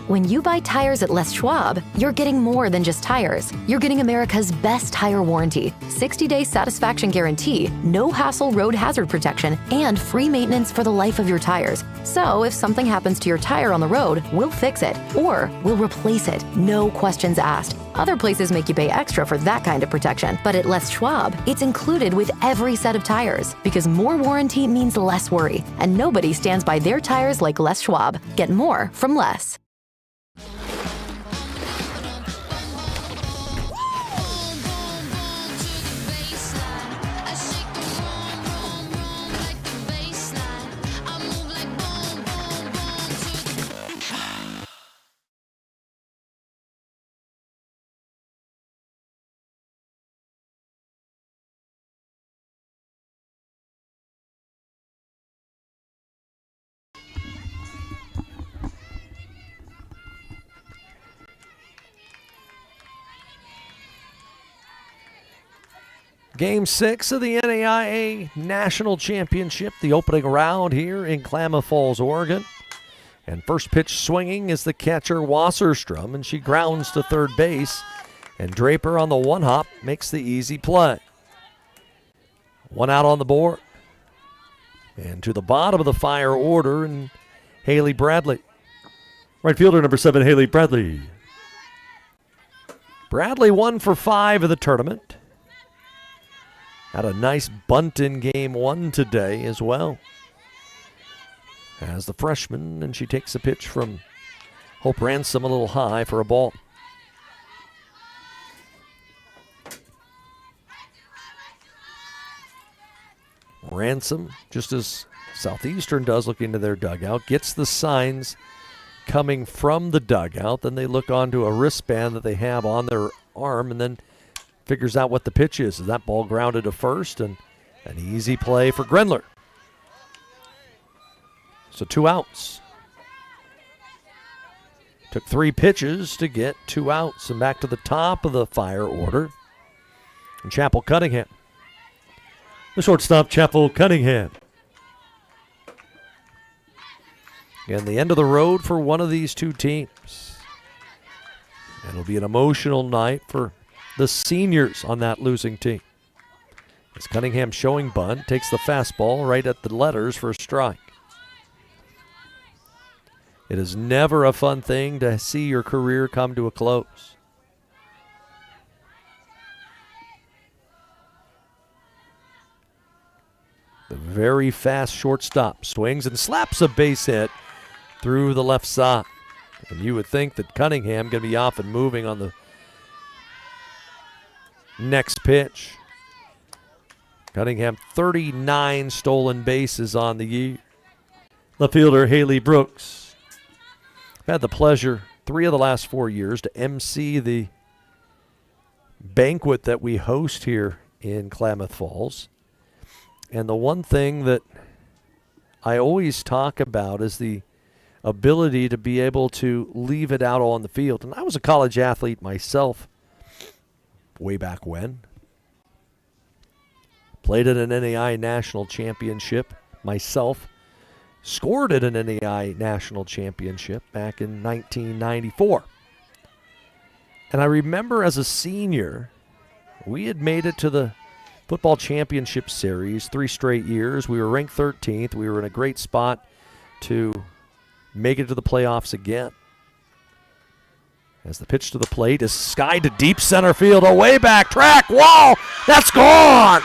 When you buy tires at Les Schwab, you're getting more than just tires. You're getting America's best tire warranty, 60-day satisfaction guarantee, no hassle road hazard protection, and free maintenance for the life of your tires. So if something happens to your tire on the road, we'll fix it, or we'll replace it, no questions asked. Other places make you pay extra for that kind of protection, but at Les Schwab, it's included with every set of tires, because more warranty means less worry, and nobody stands by their tires like Les Schwab. Get more from Les.
Game 6 of the NAIA National Championship, the opening round here in Klamath Falls, Oregon. And first pitch swinging is the catcher Wasserstrom, and she grounds to third base. And Draper on the one hop makes the easy play. 1 out on the board. And to the bottom of the fire order, and Haley Bradley. Right fielder number 7, Haley Bradley. Bradley 1 for 5 of the tournament. Had a nice bunt in game 1 today as well as the freshman, and she takes a pitch from Hope Ransom a little high for a ball. Ransom, just as Southeastern does, look into their dugout, gets the signs coming from the dugout, then they look onto a wristband that they have on their arm, and then figures out what the pitch is. That ball grounded to first, and an easy play for Grendler. So 2 outs. Took 3 pitches to get 2 outs, and back to the top of the fire order. And Chapel Cunningham. The shortstop, Chapel Cunningham. And the end of the road for one of these two teams. And it'll be an emotional night for the seniors on that losing team. As Cunningham showing bunt, takes the fastball right at the letters for a strike. It is never a fun thing to see your career come to a close. The very fast shortstop swings and slaps a base hit through the left side. And you would think that Cunningham going to be off and moving on the next pitch. Cunningham, 39 stolen bases on the year. Left fielder Haley Brooks. I've had the pleasure 3 of the last 4 years to MC the banquet that we host here in Klamath Falls. And the one thing that I always talk about is the ability to be able to leave it out on the field. And I was a college athlete myself way back when. Played in an NAIA national championship myself. Scored at an NAIA national championship back in 1994. And I remember as a senior, we had made it to the football championship series 3 straight years. We were ranked 13th. We were in a great spot to make it to the playoffs again. As the pitch to the plate is skied to deep center field, a way back track wall. That's gone.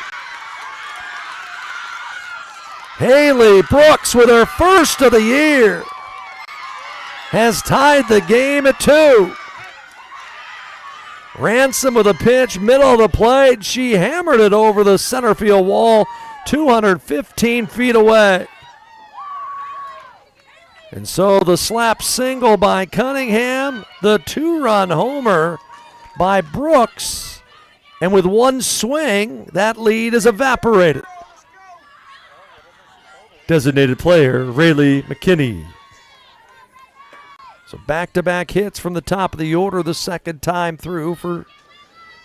Haley Brooks with her first of the year. has tied the game at 2. Ransom with a pitch, middle of the plate. She hammered it over the center field wall, 215 feet away. And so the slap single by Cunningham, the 2-run homer by Brooks, and with one swing, that lead is evaporated. Designated player, Rayleigh McKinney. So back-to-back hits from the top of the order the second time through for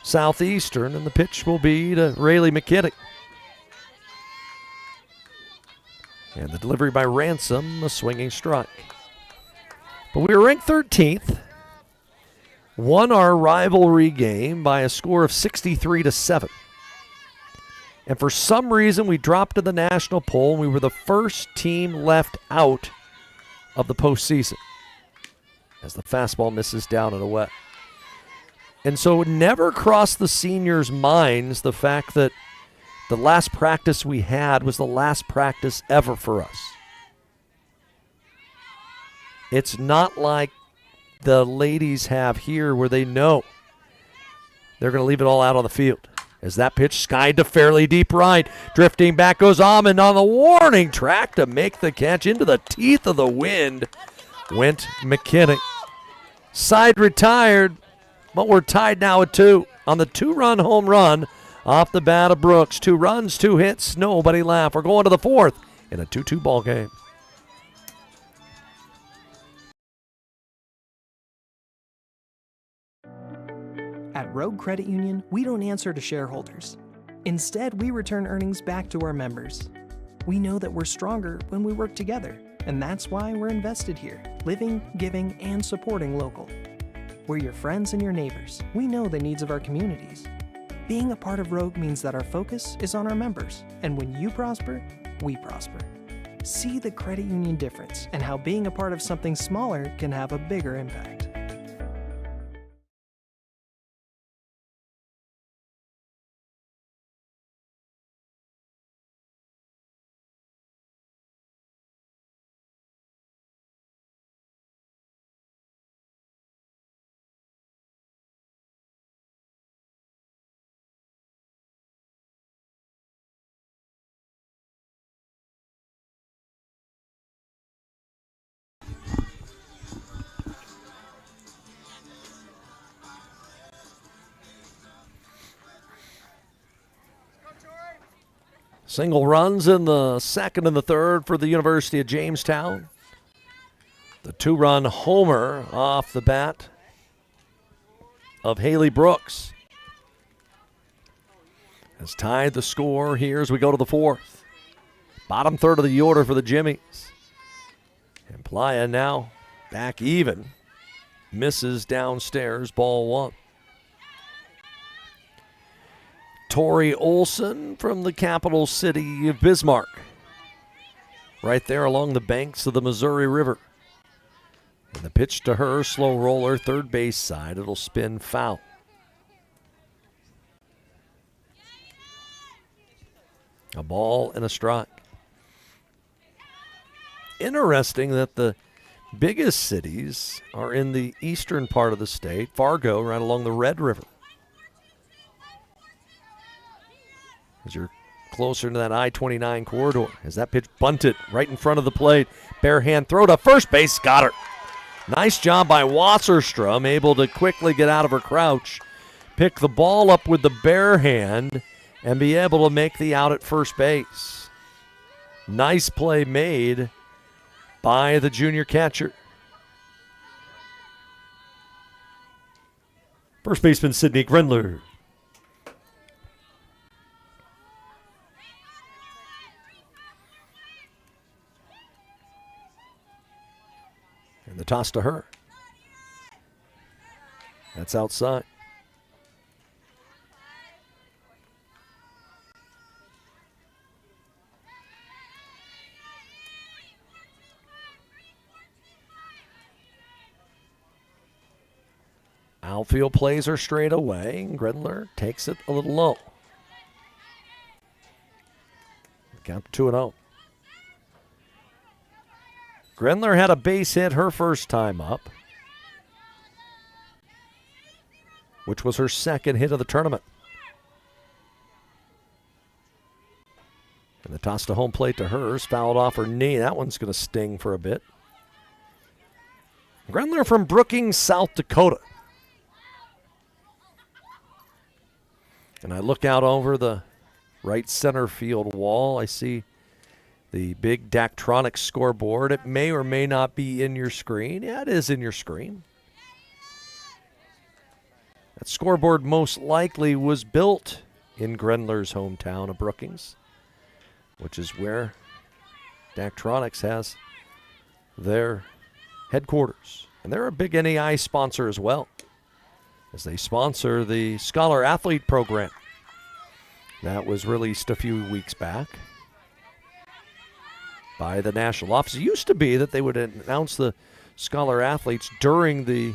Southeastern, and the pitch will be to Rayleigh McKinney. And the delivery by Ransom, a swinging strike. But we were ranked 13th, won our rivalry game by a score of 63-7. And for some reason, we dropped to the national poll, and we were the first team left out of the postseason as the fastball misses down and away. And so it never crossed the seniors' minds the fact that the last practice we had was the last practice ever for us. It's not like the ladies have here where they know they're going to leave it all out on the field. As that pitch skied to fairly deep right. Drifting back goes Almond on the warning track to make the catch. Into the teeth of the wind went McKinney. Side retired, but we're tied now at 2 on the 2-run home run off the bat of Brooks. 2 runs, 2 hits, nobody left. We're going to the 4th in a 2-2 ball game.
At Rogue Credit Union, we don't answer to shareholders. Instead, we return earnings back to our members. We know that we're stronger when we work together, and that's why we're invested here, living, giving, and supporting local. We're your friends and your neighbors. We know the needs of our communities. Being a part of Rogue means that our focus is on our members, and when you prosper, we prosper. See the credit union difference and how being a part of something smaller can have a bigger impact.
Single runs in the second and the third for the University of Jamestown. The 2-run homer off the bat of Haley Brooks has tied the score here as we go to the 4th. Bottom third of the order for the Jimmies. And Playa now back even. Misses downstairs, ball 1. Tori Olson from the capital city of Bismarck. Right there along the banks of the Missouri River. And the pitch to her, slow roller, third base side. It'll spin foul. A ball and a strike. Interesting that the biggest cities are in the eastern part of the state. Fargo, right along the Red River. As you're closer to that I-29 corridor. As that pitch bunted right in front of the plate. Bare hand throw to first base. Got her. Nice job by Wasserstrom, able to quickly get out of her crouch, pick the ball up with the bare hand, and be able to make the out at first base. Nice play made by the junior catcher. First baseman Sydney Grendler. And the toss to her. That's outside. Outfield plays are straight away, and Grendler takes it a little low. Count to 2-0. Grendler had a base hit her first time up, which was her second hit of the tournament. And the toss to home plate to hers, fouled off her knee. That one's going to sting for a bit. Grendler from Brookings, South Dakota. And I look out over the right center field wall. I see the big Daktronics scoreboard. It may or may not be in your screen. Yeah, it is in your screen. That scoreboard most likely was built in Grendler's hometown of Brookings, which is where Daktronics has their headquarters. And they're a big NAIA sponsor as well, as they sponsor the Scholar Athlete Program that was released a few weeks back by the national office. It used to be that they would announce the Scholar Athletes during the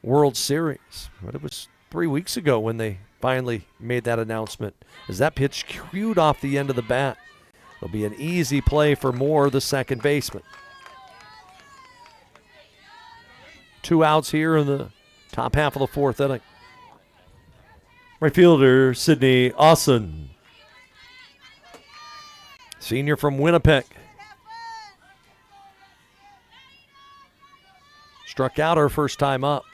World Series, but it was 3 weeks ago when they finally made that announcement. As that pitch cued off the end of the bat, it'll be an easy play for Moore, the second baseman. 2 outs here in the top half of the fourth inning. Right fielder Sydney Austin, senior from Winnipeg. Struck out her first time up.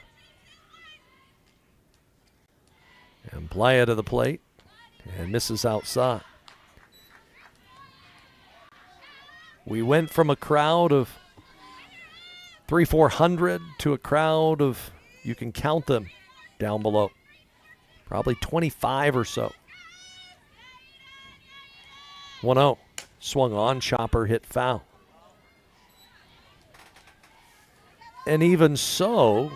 And Playa to the plate and misses outside. We went from a crowd of 300-400 to a crowd of, you can count them down below, probably 25 or so. 1-0, swung on, chopper hit foul. And even so,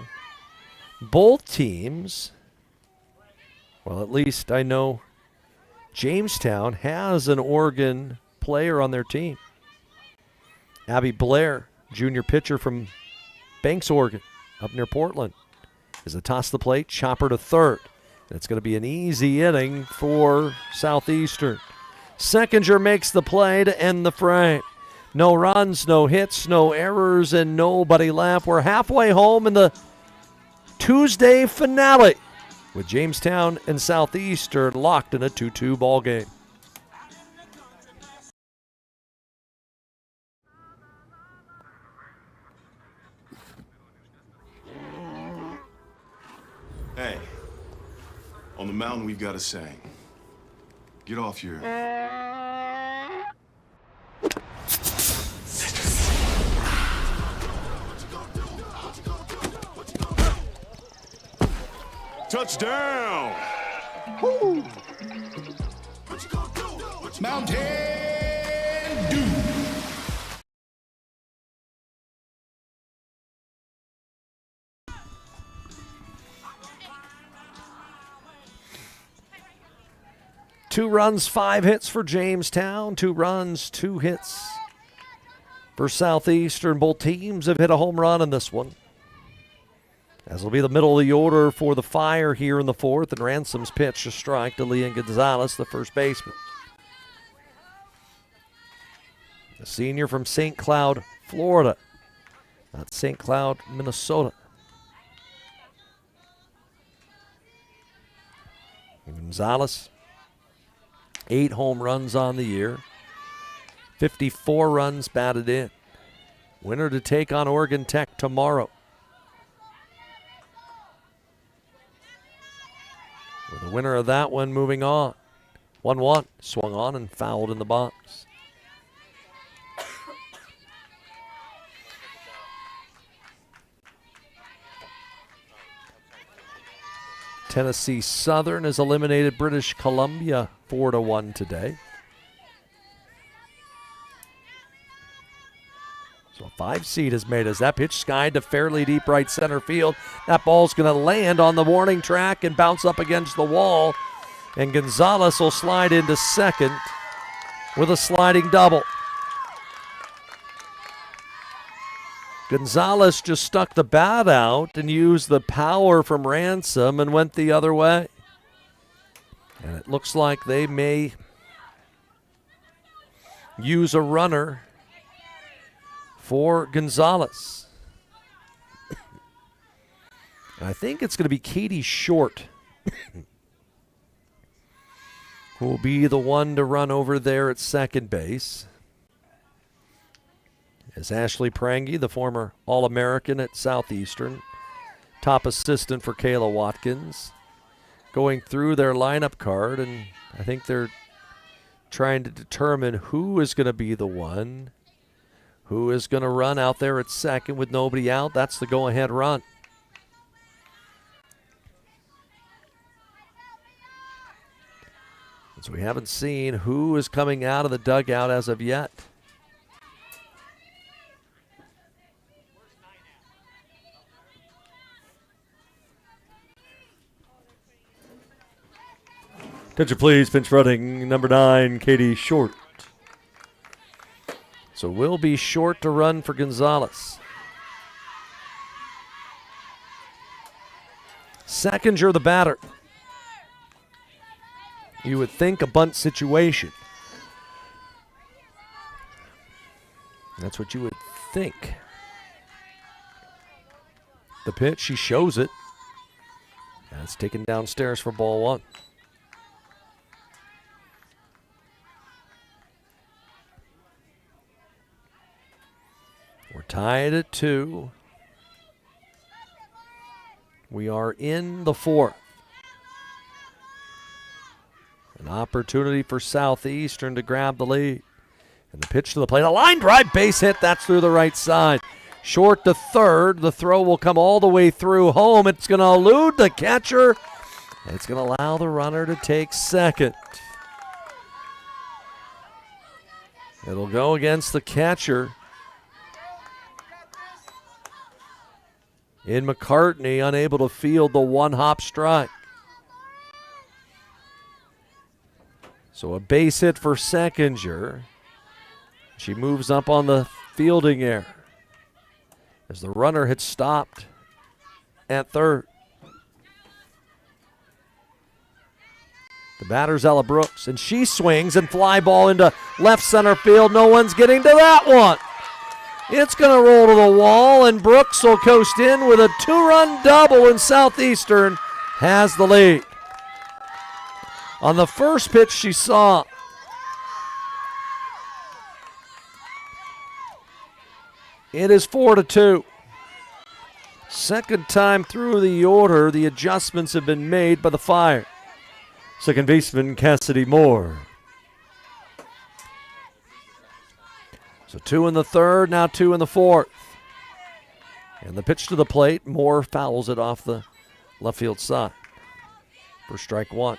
both teams, well, at least I know Jamestown has an Oregon player on their team. Abby Blair, junior pitcher from Banks, Oregon, up near Portland, is a toss to the plate, chopper to third. And it's going to be an easy inning for Southeastern. Seconder makes the play to end the frame. No runs, no hits, no errors, and nobody left. We're halfway home in the Tuesday finale, with Jamestown and Southeastern locked in a 2-2 ball game.
Hey, on the mountain we've got a saying. Get off your... Touchdown! Woo! Mountain Dew!
Two runs, 5 hits for Jamestown. 2 runs, 2 hits for Southeastern. Both teams have hit a home run in this one, as will be the middle of the order for the Fire here in the fourth. And Ransom's pitch, a strike to Leon Gonzalez, the first baseman. The senior from St. Cloud, Florida, not St. Cloud, Minnesota. Gonzalez, 8 home runs on the year, 54 runs batted in. Winner to take on Oregon Tech tomorrow. With the winner of that one moving on. 1-1, swung on and fouled in the box. Tennessee Southern has eliminated British Columbia 4-1 today. So a 5 seed is made as that pitch skied to fairly deep right center field. That ball's going to land on the warning track and bounce up against the wall. And Gonzalez will slide into second with a sliding double. Gonzalez just stuck the bat out and used the power from Ransom and went the other way. And it looks like they may use a runner for Gonzalez. And I think it's going to be Katie Short who will be the one to run over there at second base. As Ashley Prangy, the former All-American at Southeastern, top assistant for Kayla Watkins, going through their lineup card, and I think they're trying to determine who is going to be the one who is going to run out there at second with nobody out. That's the go-ahead run. So we haven't seen who is coming out of the dugout as of yet.
Attention please, pinch running, number 9, Katie Short.
So will be Short to run for Gonzalez. Seconder the batter. You would think a bunt situation. That's what you would think. The pitch, she shows it. That's taken downstairs for ball 1. We're tied at 2. We are in the 4th. An opportunity for Southeastern to grab the lead. And the pitch to the plate. A line drive, base hit. That's through the right side. Short to third. The throw will come all the way through home. It's going to elude the catcher. And it's going to allow the runner to take second. It'll go against the catcher. In McCartney, unable to field the one-hop strike. So a base hit for Seconder. She moves up on the fielding error as the runner had stopped at third. The batter's Ella Brooks, and she swings and fly ball into left center field. No one's getting to that one. It's going to roll to the wall, and Brooks will coast in with a 2-run double, and Southeastern has the lead. On the first pitch she saw, it is 4-2. Second time through the order, the adjustments have been made by the Fire.
Second baseman Cassidy Moore.
So 2 in the third, now 2 in the 4th. And the pitch to the plate, Moore fouls it off the left field side for strike 1.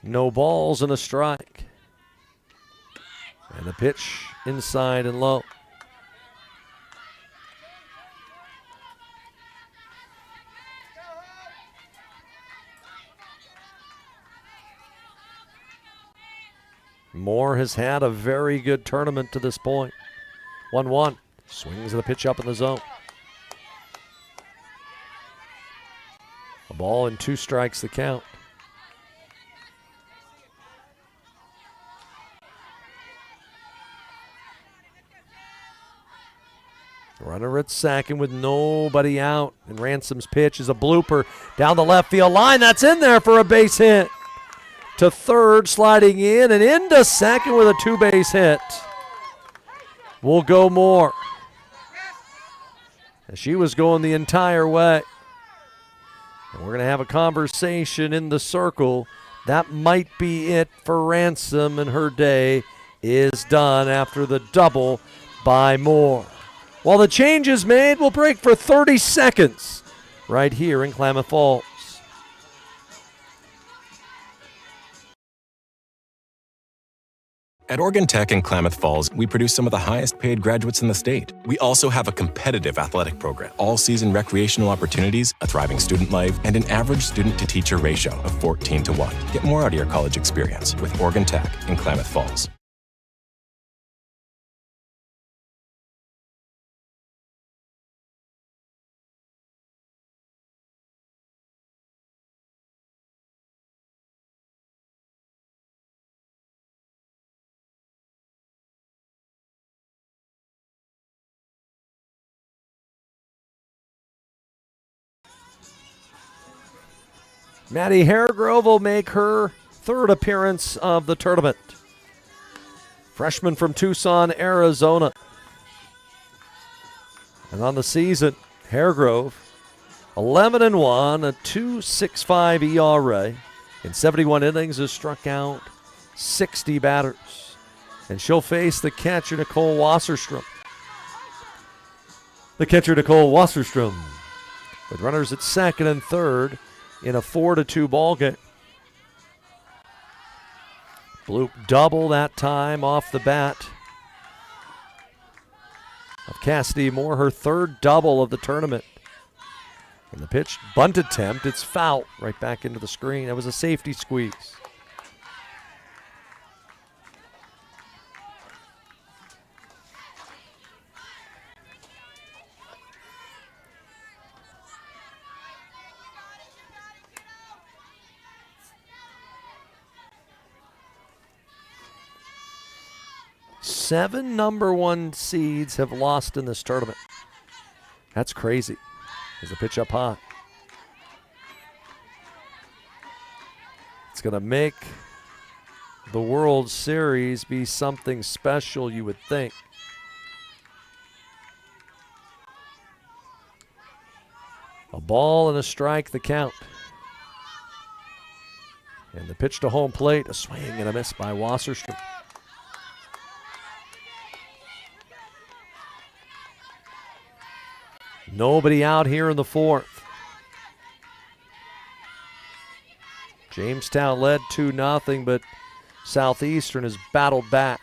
No balls and a strike. And a pitch inside and low. Moore has had a very good tournament to this point. 1-1. Swings the pitch up in the zone. A ball and 2 strikes the count. Runner at second with nobody out. And Ransom's pitch is a blooper down the left field line. That's in there for a base hit. To third, sliding in and into second with a 2-base hit. Will go Moore. She was going the entire way. And we're going to have a conversation in the circle. That might be it for Ransom, and her day is done after the double by Moore. While the change is made, we'll break for 30 seconds right here in Klamath Falls.
At Oregon Tech in Klamath Falls, we produce some of the highest paid graduates in the state. We also have a competitive athletic program, all-season recreational opportunities, a thriving student life, and an average student-to-teacher ratio of 14-1. Get more out of your college experience with Oregon Tech in Klamath Falls.
Maddie Haregrove will make her third appearance of the tournament. Freshman from Tucson, Arizona. And on the season, Haregrove, 11-1, a 2.65 ERA. In 71 innings, has struck out 60 batters. And she'll face the catcher, Nicole Wasserstrom. The catcher, Nicole Wasserstrom, with runners at second and third in a 4-2 ball game. Bloop double that time off the bat of Cassidy Moore, her third double of the tournament. And the pitch, bunt attempt, it's foul right back into the screen. That was a safety squeeze. Seven number one seeds have lost in this tournament. That's crazy. As the pitch up high. It's going to make the World Series be something special, you would think. A ball and a strike, the count. And the pitch to home plate, a swing and a miss by Wasserstrom. Nobody out here in the fourth. Jamestown led 2-0, but Southeastern has battled back.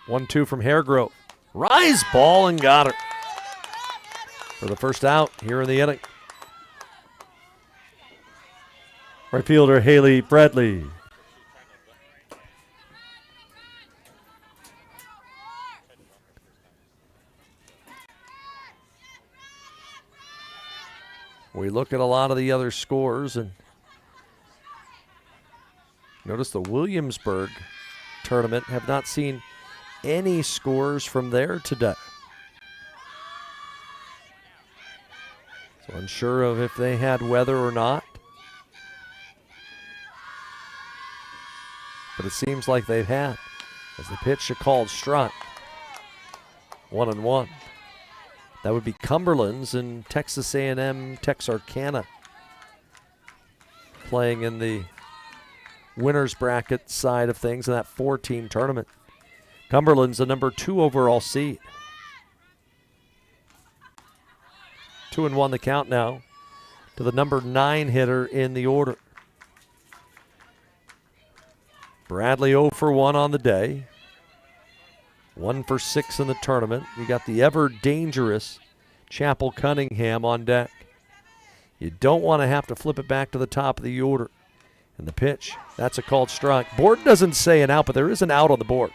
1-2 from Haregrove. Rise ball and got her for the first out here in the inning. Right fielder Haley Bradley. We look at a lot of the other scores and notice the Williamsburg tournament have not seen any scores from there today. So unsure of if they had weather or not. But it seems like they've had. As the pitch, a called strike. 1-1. That would be Cumberland's and Texas A&M Texarkana playing in the winner's bracket side of things in that 4-team tournament. Cumberland's the number 2 overall seed. 2-1 the count now to the number 9 hitter in the order. Bradley 0 for 1 on the day. 1 for 6 in the tournament. You got the ever dangerous Chapel Cunningham on deck. You don't want to have to flip it back to the top of the order. And the pitch, that's a called strike. Board doesn't say an out, but there is an out on the board.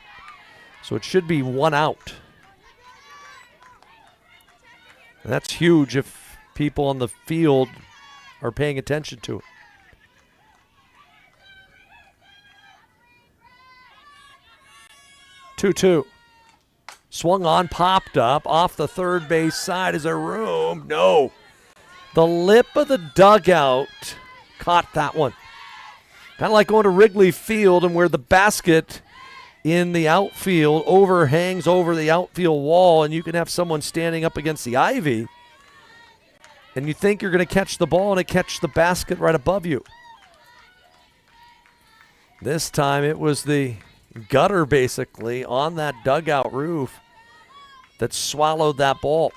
So it should be 1 out. And that's huge if people on the field are paying attention to it. 2-2. Swung on, popped up, off the third base side. Is there room? No. The lip of the dugout caught that one. Kind of like going to Wrigley Field and where the basket in the outfield overhangs over the outfield wall and you can have someone standing up against the ivy and you think you're going to catch the ball and it catches the basket right above you. This time it was the gutter basically on that dugout roof that swallowed that ball.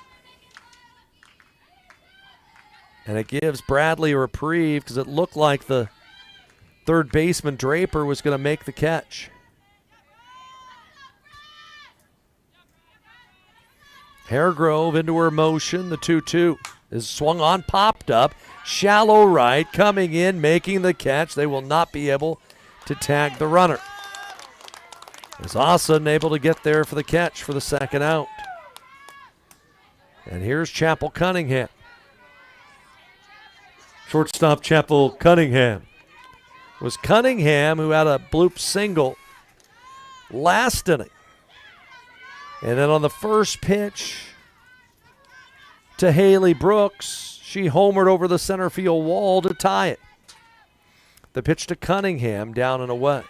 And it gives Bradley a reprieve because it looked like the third baseman Draper was going to make the catch. Haregrove into her motion. The 2-2 is swung on, popped up. Shallow right, coming in, making the catch. They will not be able to tag the runner. Is Austin able to get there for the catch for the second out. And here's Chapel Cunningham. Shortstop Chapel Cunningham. It was Cunningham who had a bloop single last inning. And then on the first pitch to Haley Brooks, She homered over the center field wall to tie it. The pitch to Cunningham, down and away.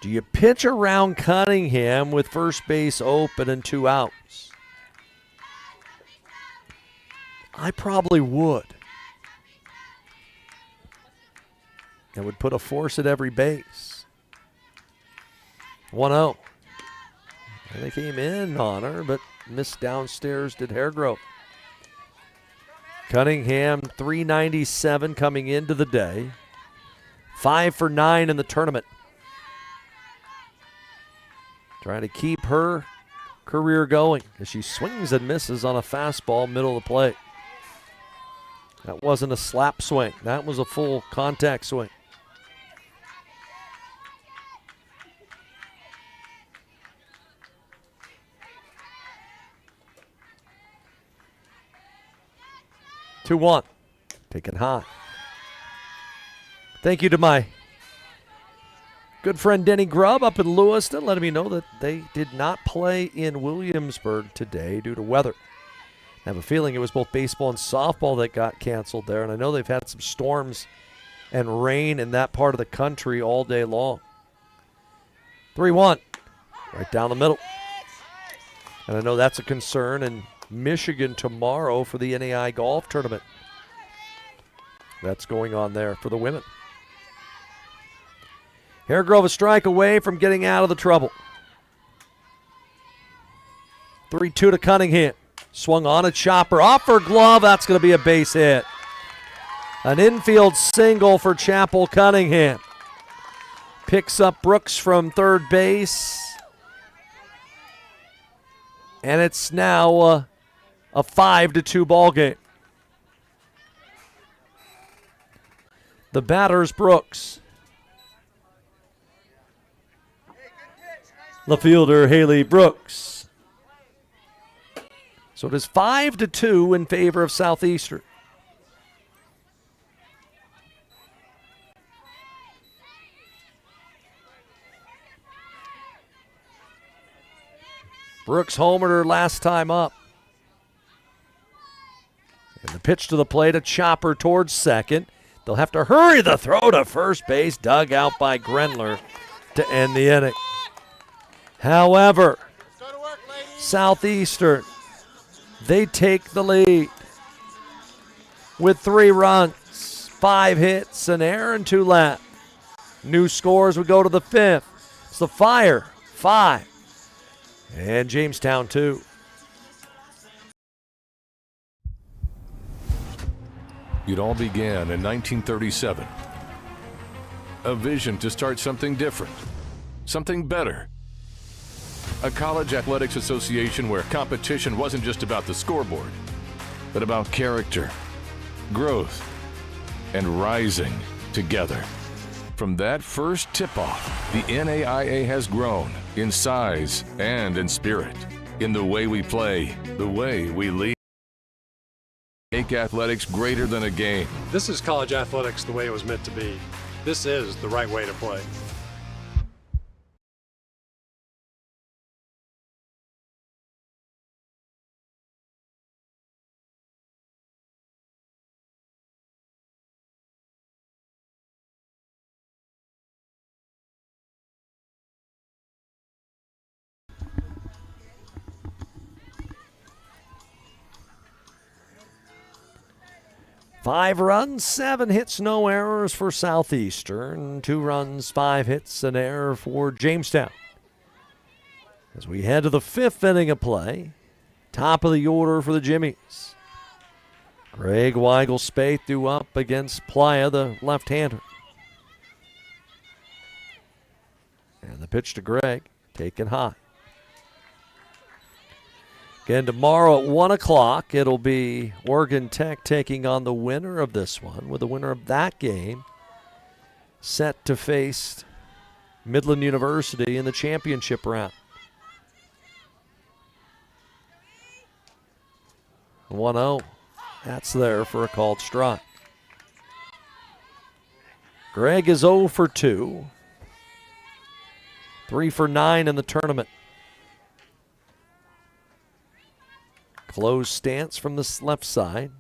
Do you pitch around Cunningham with first base open and 2 outs? I probably would. That would put a force at every base. 1-0. And they came in on her, but missed downstairs did Hairgrove. Cunningham, 397 coming into the day. 5 for 9 in the tournament. Trying to keep her career going as she swings and misses on a fastball middle of the plate. That wasn't a slap swing. That was a full contact swing. Two one, taken high. Thank you to my good friend Denny Grubb up in Lewiston, letting me know that they did not play in Williamsburg today due to weather. I have a feeling it was both baseball and softball that got canceled there, and I know they've had some storms and rain in that part of the country all day long. 3-1, right down the middle. And I know that's a concern in Michigan tomorrow for the NAIA golf tournament. That's going on there for the women. Hairgrove a strike away from getting out of the trouble. 3-2 to Cunningham. Swung on a chopper. Off her glove. That's going to be a base hit. An infield single for Chapel Cunningham. Picks up Brooks from third base. And it's now a 5-2 ball game. The batter's Brooks. The fielder, Haley Brooks. So it is 5-2 in favor of Southeastern. Brooks homered her last time up. And the pitch to the plate, a chopper towards second. They'll have to hurry the throw to first base, dug out by Grenler to end the inning. However, Southeastern, they take the lead with 3 runs, 5 hits, an error, and 2 left. New scores would go to the 5th. It's the Fire, 5, and Jamestown, 2.
It all began in 1937. A vision to start something different, something better. A college athletics association where competition wasn't just about the scoreboard, but about character, growth, and rising together. From that first tip-off, the NAIA has grown in size and in spirit, in the way we play, the way we lead. Make athletics greater than a game.
This is college athletics the way it was meant to be. This is the right way to play.
Five runs, 7 hits, no errors for Southeastern. 2 runs, 5 hits, an error for Jamestown. As we head to the 5th inning of play, top of the order for the Jimmies. Greg Weigel-Spaeth due up against Playa, the left-hander. And the pitch to Greg, taken high. Again, tomorrow at 1 o'clock, it'll be Oregon Tech taking on the winner of this one, with the winner of that game set to face Midland University in the championship round. 1-0. That's there for a called strike. Greg is 0 for 2. 3 for 9 in the tournament. Closed stance from the left side.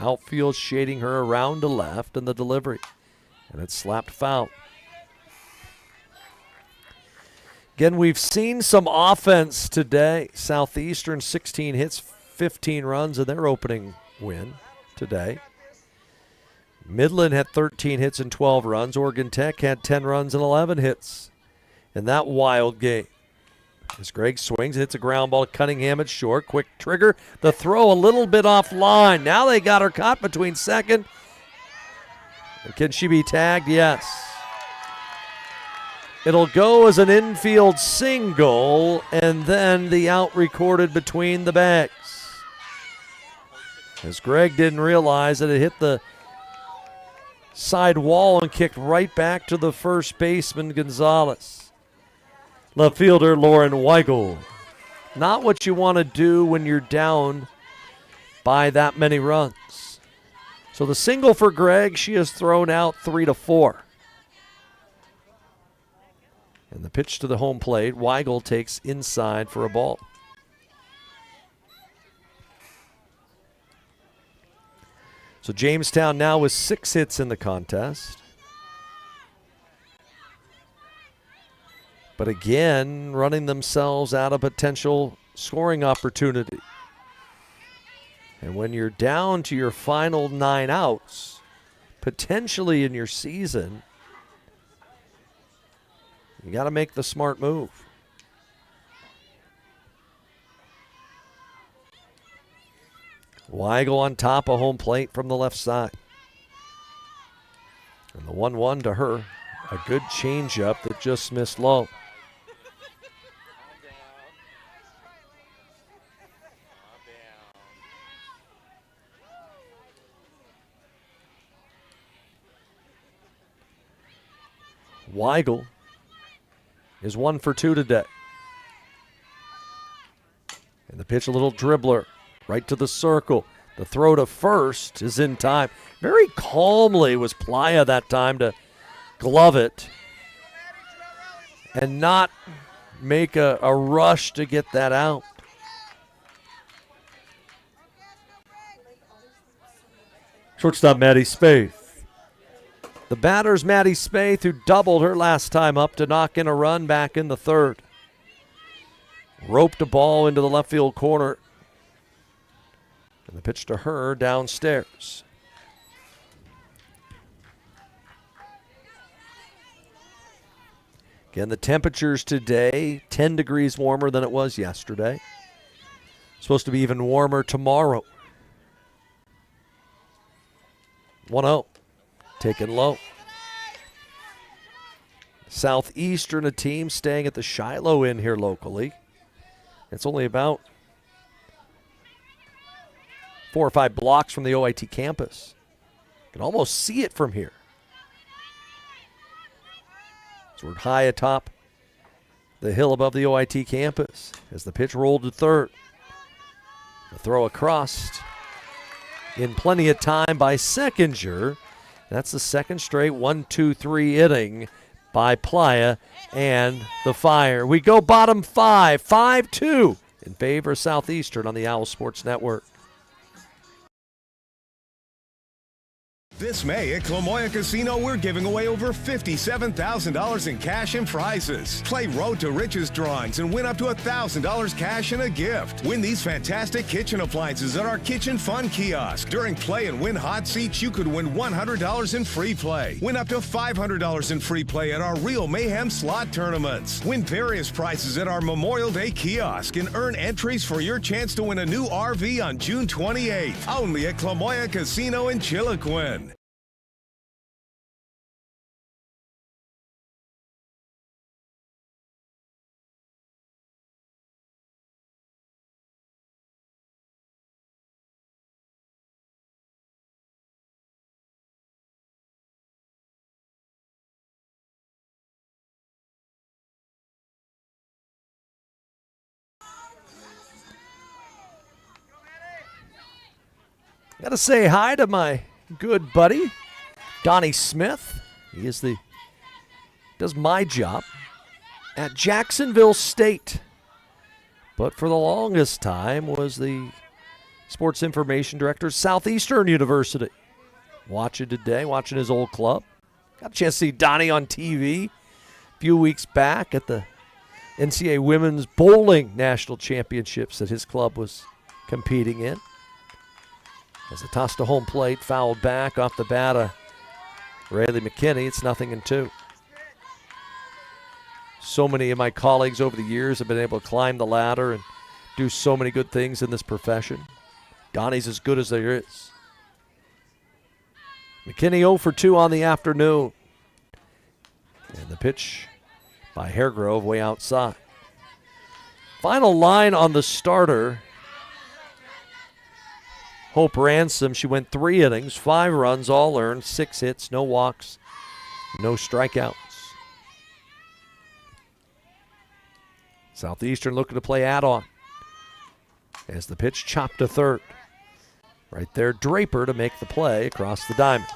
Outfield shading her around to left, and the delivery. And it's slapped foul. Again, we've seen some offense today. Southeastern 16 hits, 15 runs in their opening win today. Midland had 13 hits and 12 runs. Oregon Tech had 10 runs and 11 hits in that wild game. As Greg swings, hits a ground ball to Cunningham at short. Quick trigger. The throw a little bit offline. Now they got her caught between second. Can she be tagged? Yes. It'll go as an infield single, and then the out recorded between the bags. As Greg didn't realize that it hit the side wall and kicked right back to the first baseman, Gonzalez. Left fielder, Lauren Weigel. Not what you want to do when you're down by that many runs. So the single for Greg, she has thrown out 3-4. And the pitch to the home plate, Weigel takes inside for a ball. So Jamestown now with 6 hits in the contest. But again, running themselves out of potential scoring opportunity. And when you're down to your final 9 outs, potentially in your season, you got to make the smart move. Weigel on top of home plate from the left side. And the 1-1 to her. A good changeup that just missed low. Weigel is 1 for 2 today. And the pitch, a little dribbler right to the circle. The throw to first is in time. Very calmly was Playa that time to glove it and not make a rush to get that out. Shortstop Maddie Spaeth. The batter's Maddie Spaeth, who doubled her last time up to knock in a run back in the third. Roped a ball into the left field corner. And the pitch to her downstairs. Again, the temperatures today, 10 degrees warmer than it was yesterday. Supposed to be even warmer tomorrow. 1-0. Taken low. Southeastern, a team staying at the Shiloh Inn here locally. It's only about 4 or 5 blocks from the OIT campus. You can almost see it from here. So we're high atop the hill above the OIT campus as the pitch rolled to third. The throw across in plenty of time by Seckinger. That's the second straight 1-2-3 inning by Playa and the Fire. We go bottom 5, 5-2 in favor of Southeastern on the Owl Sports Network.
This May at Clamoya Casino, we're giving away over $57,000 in cash and prizes. Play Road to Riches drawings and win up to $1,000 cash and a gift. Win these fantastic kitchen appliances at our Kitchen Fun kiosk. During Play and Win Hot Seats, you could win $100 in free play. Win up to $500 in free play at our Real Mayhem slot tournaments. Win various prizes at our Memorial Day kiosk and earn entries for your chance to win a new RV on June 28th. Only at Clamoya Casino in Chiloquin.
Got to say hi to my good buddy, Donnie Smith. He does my job at Jacksonville State, but for the longest time was the Sports Information Director, Southeastern University. Watching today, watching his old club. Got a chance to see Donnie on TV a few weeks back at the NCAA Women's Bowling National Championships that his club was competing in. As a toss to home plate, fouled back off the bat of Rayleigh McKinney. It's 0-2. So many of my colleagues over the years have been able to climb the ladder and do so many good things in this profession. Donnie's as good as there is. McKinney 0 for 2 on the afternoon. And the pitch by Haregrove way outside. Final line on the starter. Hope Ransom, she went 3 innings, 5 runs, all earned, 6 hits, no walks, no strikeouts. Southeastern looking to play add-on. As the pitch chopped to third. Right there, Draper to make the play across the diamond.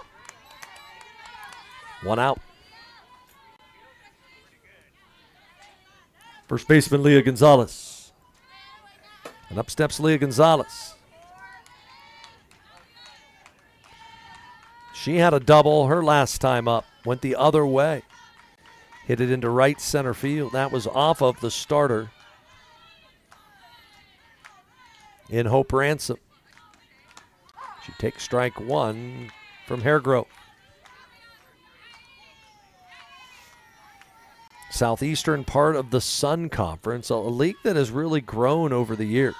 1 out. First baseman Leah Gonzalez. And up steps Leah Gonzalez. She had a double her last time up. Went the other way. Hit it into right center field. That was off of the starter in Hope Ransom. She takes strike 1 from Haregrove. Southeastern, part of the Sun Conference, a league that has really grown over the years.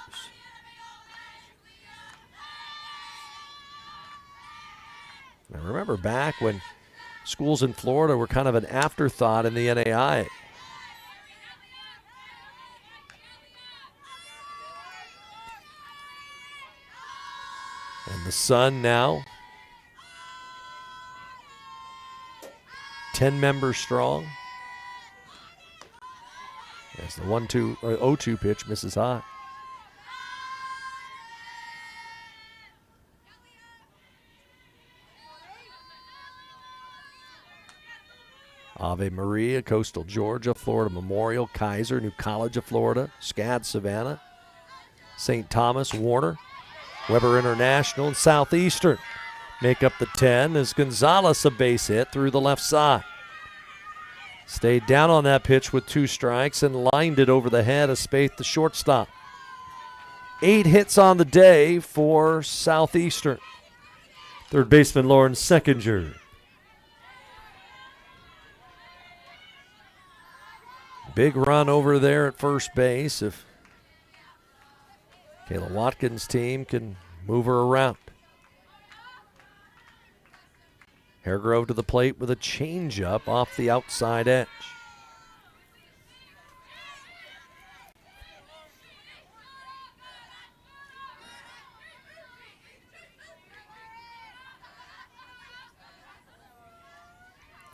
I remember back when schools in Florida were kind of an afterthought in the NAIA. And the Sun now 10 members strong. As the 0-2 pitch misses high. Ave Maria, Coastal Georgia, Florida Memorial, Kaiser, New College of Florida, SCAD Savannah, St. Thomas, Warner, Weber International, and Southeastern make up the 10 as Gonzalez a base hit through the left side. Stayed down on that pitch with 2 strikes and lined it over the head of Spaeth, the shortstop. 8 hits on the day for Southeastern. Third baseman Lauren Seckinger. Big run over there at first base if Kayla Watkins' team can move her around. Haregrove to the plate with a changeup off the outside edge.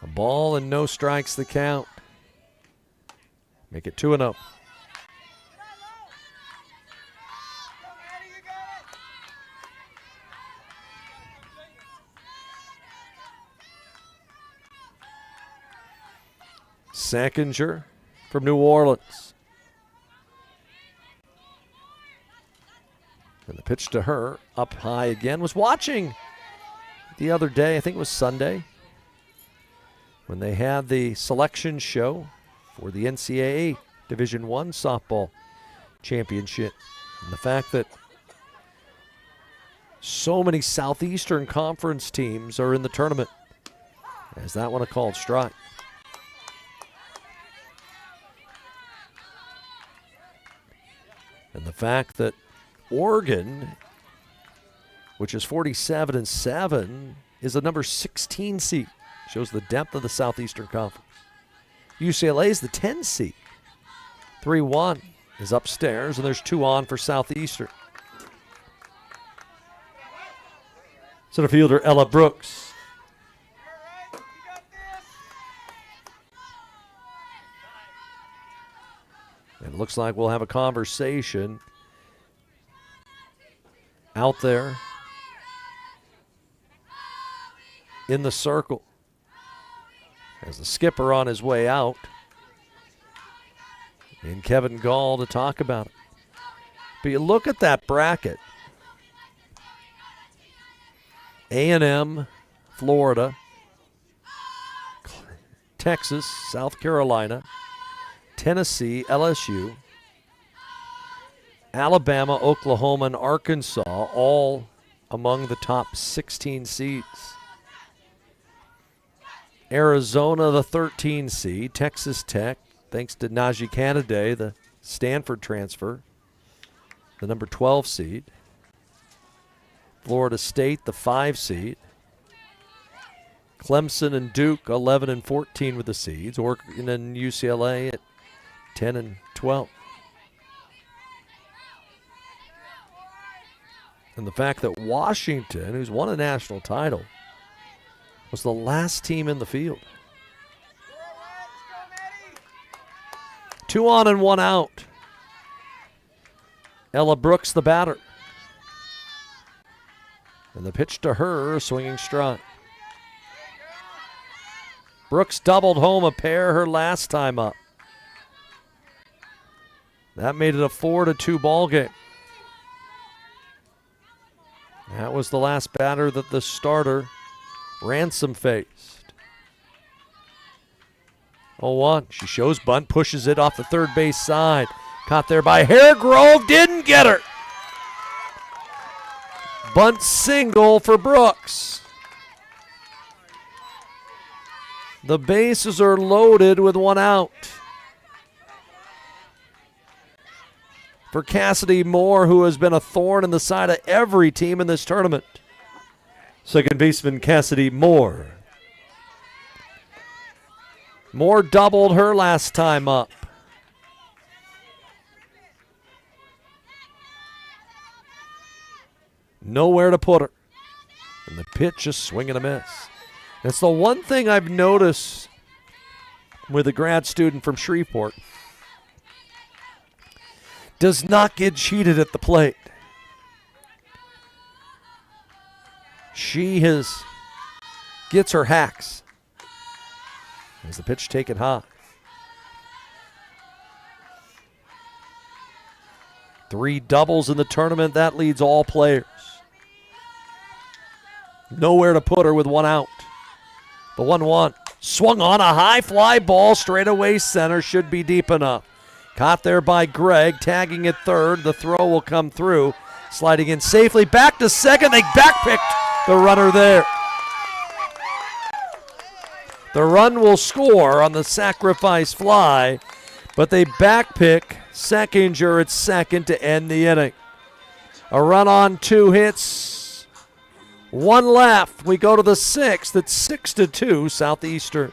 A ball and no strikes the count. Make it 2-0. Seckinger from New Orleans. And the pitch to her, up high again. Was watching the other day, I think it was Sunday, when they had the selection show for the NCAA Division I softball championship. And the fact that so many Southeastern Conference teams are in the tournament. As that one a called strike. And the fact that Oregon, which is 47-7, is the number 16 seed. Shows the depth of the Southeastern Conference. UCLA is the 10 seed. 3-1 is upstairs, and there's 2 on for Southeastern. Center fielder Ella Brooks. And it looks like we'll have a conversation out there in the circle as the skipper on his way out, and Kevin Gall to talk about it. But you look at that bracket, A&M, Florida, Texas, South Carolina, Tennessee, LSU, Alabama, Oklahoma, and Arkansas, all among the top 16 seeds. Arizona, the 13 seed. Texas Tech, thanks to Najee Canaday, the Stanford transfer, the number 12 seed. Florida State, the 5 seed. Clemson and Duke, 11 and 14 with the seeds. Oregon and UCLA at 10 and 12. And the fact that Washington, who's won a national title, was the last team in the field. 2 on and 1 out. Ella Brooks, the batter. And the pitch to her, swinging strike. Brooks doubled home a pair her last time up. That made it a 4-2 ball game. That was the last batter that the starter, Ransom, faced. 0-1. She shows bunt, pushes it off the third base side. Caught there by Haregrove, didn't get her. Bunt single for Brooks. The bases are loaded with 1 out. For Cassidy Moore, who has been a thorn in the side of every team in this tournament. Second baseman Cassidy Moore. Moore doubled her last time up. Nowhere to put her. And the pitch is swing and a miss. It's the one thing I've noticed with a grad student from Shreveport. Does not get cheated at the plate. She gets her hacks. As the pitch taken high. 3 doubles in the tournament. That leads all players. Nowhere to put her with 1 out. The 1-1. Swung on a high fly ball straight away center. Should be deep enough. Caught there by Gregg, tagging at third. The throw will come through. Sliding in safely. Back to second. They backpicked the runner there. The run will score on the sacrifice fly, but they backpick Seckinger at second to end the inning. A run on 2 hits. 1 left. We go to the 6th. It's 6-2 Southeastern.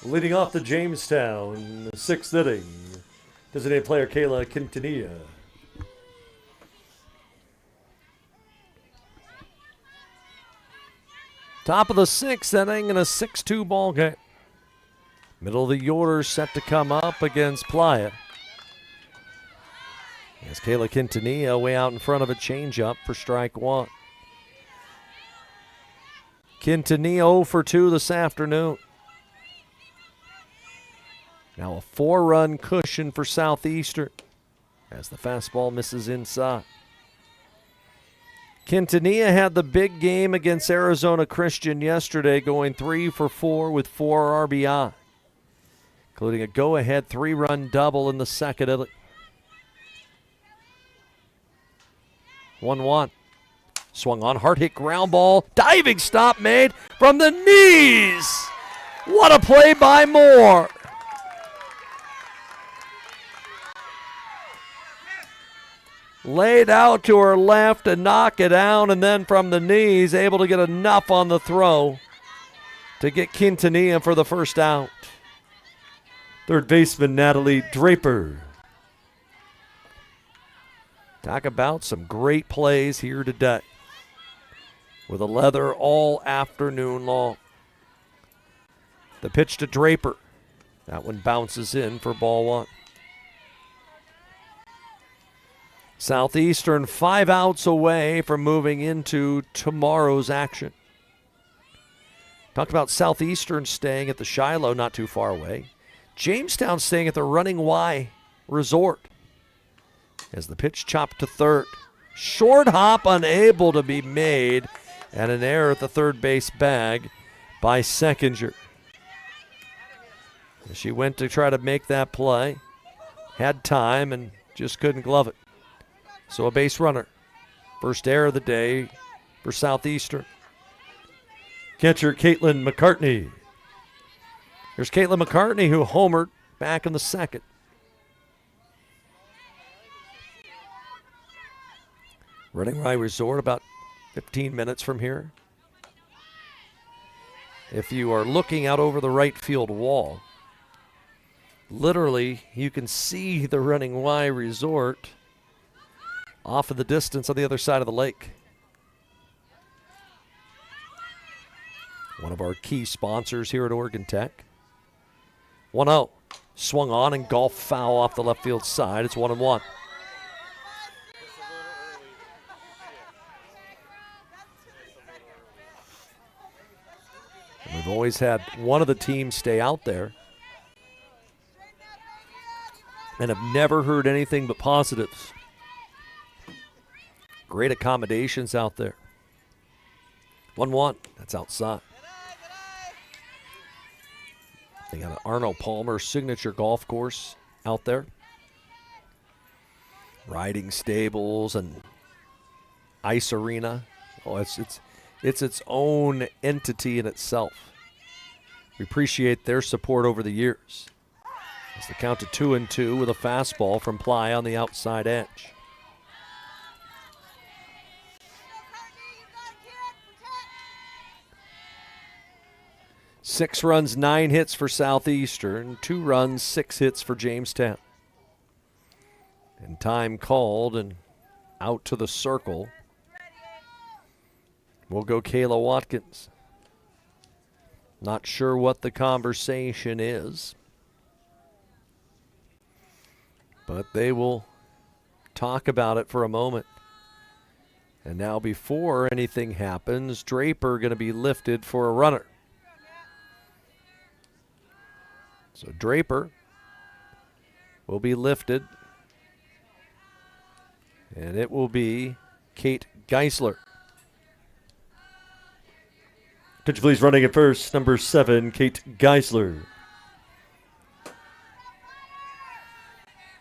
Leading off the Jamestown, the 6th inning, designated player Kayla Quintanilla. Top of the 6th inning and a 6-2 ball game. Middle of the order set to come up against Playa. As Kayla Quintanilla way out in front of a changeup for strike 1. Quintanilla 0 for 2 this afternoon. Now a 4-run cushion for Southeastern as the fastball misses inside. Quintanilla had the big game against Arizona Christian yesterday, going 3 for 4 with 4 RBI, including a go-ahead 3-run double in the second inning. 1-1. Swung on, hard hit ground ball, diving stop made from the knees. What a play by Moore. Laid out to her left and knock it down, and then from the knees, able to get enough on the throw to get Quintanilla for the first out.
Third baseman Natalie Draper.
Talk about some great plays here today with a leather all afternoon long. The pitch to Draper. That one bounces in for ball 1. Southeastern 5 outs away from moving into tomorrow's action. Talked about Southeastern staying at the Shiloh, not too far away. Jamestown staying at the Running Y Resort. As the pitch chopped to third. Short hop unable to be made, and an error at the third base bag by Seckinger. She went to try to make that play. Had time and just couldn't glove it. So a base runner. First error of the day for Southeastern.
Catcher Caitlin McCartney.
There's Caitlin McCartney, who homered back in the second. Running Y Resort, about 15 minutes from here. If you are looking out over the right field wall, literally you can see the Running Y Resort off in the distance on the other side of the lake. One of our key sponsors here at Oregon Tech. 1-0. Swung on and golf foul off the left field side. It's 1-1. We've always had one of the teams stay out there and have never heard anything but positives. Great accommodations out there. 1-1. That's outside. They got an Arnold Palmer signature golf course out there. Riding stables and ice arena. Oh, it's its own entity in itself. We appreciate their support over the years. As the count to 2-2 with a fastball from Ply on the outside edge. Six runs, 9 hits for Southeastern. 2 runs, 6 hits for Jamestown. And time called and out to the circle. We'll go Kayla Watkins. Not sure what the conversation is, but they will talk about it for a moment. And now before anything happens, Draper going to be lifted for a runner. So Draper will be lifted, and it will be Kate Geisler.
Pitch please running at first, number 7, Kate Geisler.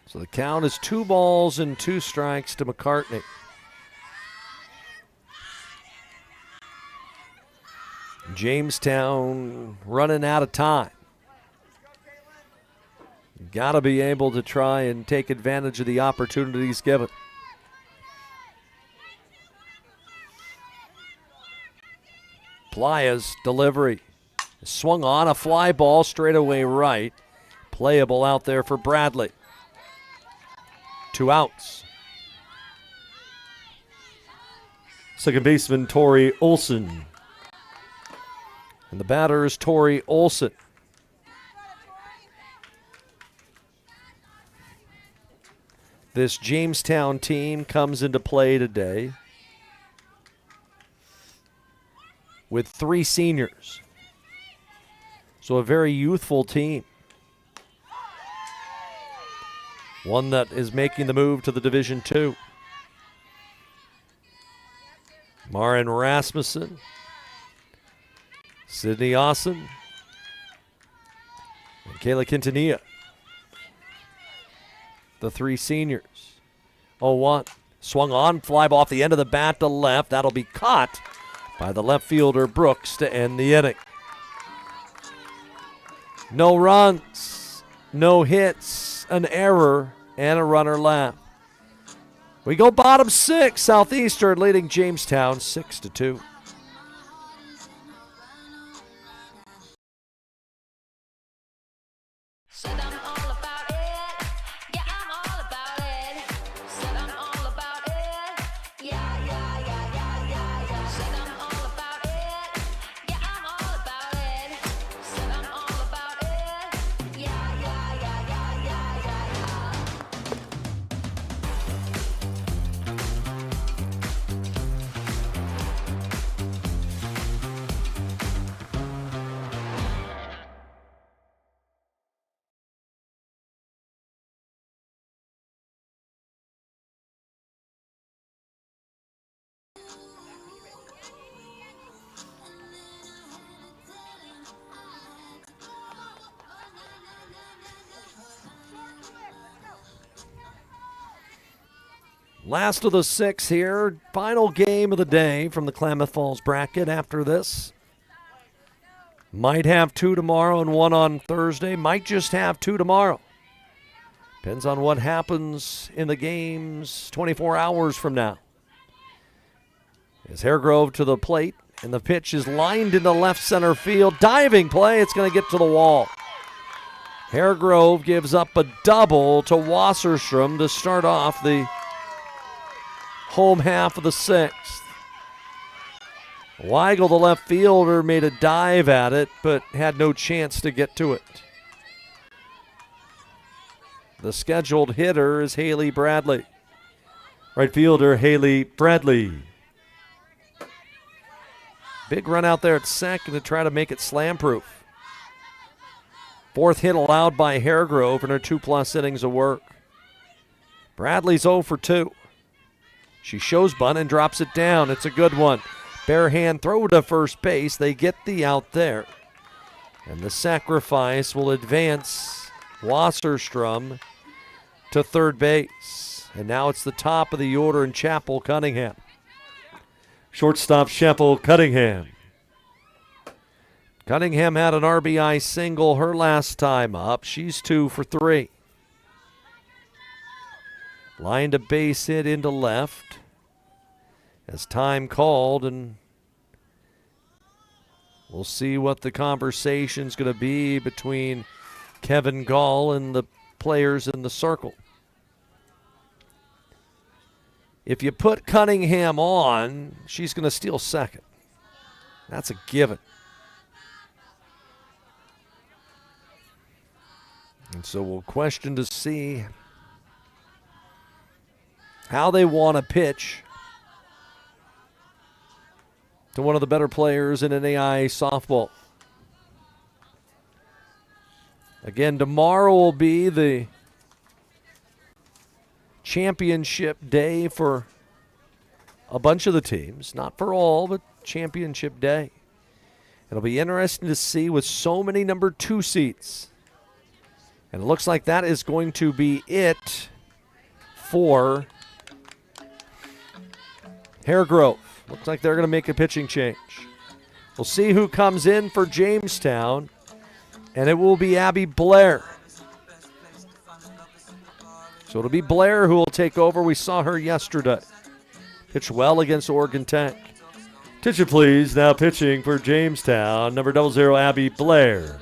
So the count is 2 balls and 2 strikes to McCartney. Jamestown running out of time. Got to be able to try and take advantage of the opportunities given. Playa's delivery. Swung on, a fly ball straight away right. Playable out there for Bradley. 2 outs.
Second baseman Tori Olson.
And the batter is Tori Olson. This Jamestown team comes into play today with 3 seniors. So a very youthful team. One that is making the move to the Division II. Maren Rasmussen, Sydney Austin, and Kayla Quintanilla. The three seniors. 0-1. Swung on, fly ball off the end of the bat to left. That'll be caught by the left fielder Brooks to end the inning. No runs, no hits, an error, and a runner left. We go bottom six. Southeastern leading Jamestown 6-2. Last of the six here. Final game of the day from the Klamath Falls bracket after this. Might have two tomorrow and one on Thursday. Might just have two tomorrow. Depends on what happens in the games 24 hours from now. As Haregrove to the plate, and the pitch is lined into left center field. Diving play, it's going to get to the wall. Haregrove gives up a double to Wasserstrom to start off the home half of the sixth. Weigel, the left fielder, made a dive at it, but had no chance to get to it. The scheduled hitter is Haley Bradley. Right fielder, Haley Bradley. Big run out there at second to try to make it slam-proof. Fourth hit allowed by Haregrove in her 2+ innings of work. Bradley's 0 for 2. She shows bunt and drops it down. It's a good one. Bare hand throw to first base. They get the out there. And the sacrifice will advance Wasserstrom to third base. And now it's the top of the order in Chapel Cunningham. Shortstop Chapel Cunningham. Cunningham had an RBI single her last time up. She's 2 for 3. Lined a base hit into left as time called, and we'll see what the conversation's going to be between Kevin Gall and the players in the circle. If you put Cunningham on, she's going to steal second. That's a given. And so we'll question to see how they want to pitch to one of the better players in NAIA softball. Again, tomorrow will be the championship day for a bunch of the teams. Not for all, but championship day. It'll be interesting to see with so many number 2 seats. And it looks like that is going to be it for Haregrove. Looks like they're going to make a pitching change. We'll see who comes in for Jamestown, and it will be Abby Blair. So it'll be Blair who will take over. We saw her yesterday. Pitched well against Oregon Tech. Attention please, now pitching for Jamestown, number 00, Abby Blair.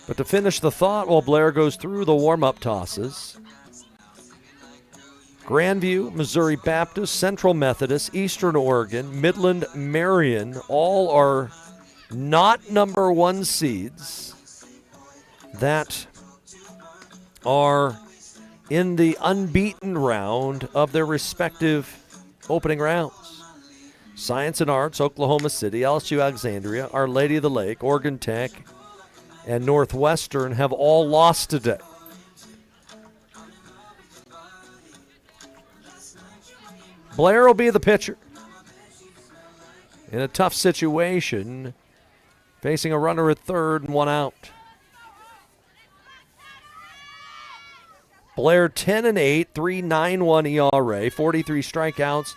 But to finish the thought while Blair goes through the warm-up tosses, Grandview, Missouri Baptist, Central Methodist, Eastern Oregon, Midland, Marion, all are not number 1 seeds that are in the unbeaten round of their respective opening rounds. Science and Arts, Oklahoma City, LSU Alexandria, Our Lady of the Lake, Oregon Tech, and Northwestern have all lost today. Blair will be the pitcher. In a tough situation, facing a runner at third and one out. Blair 10-8, 3.91 ERA, 43 strikeouts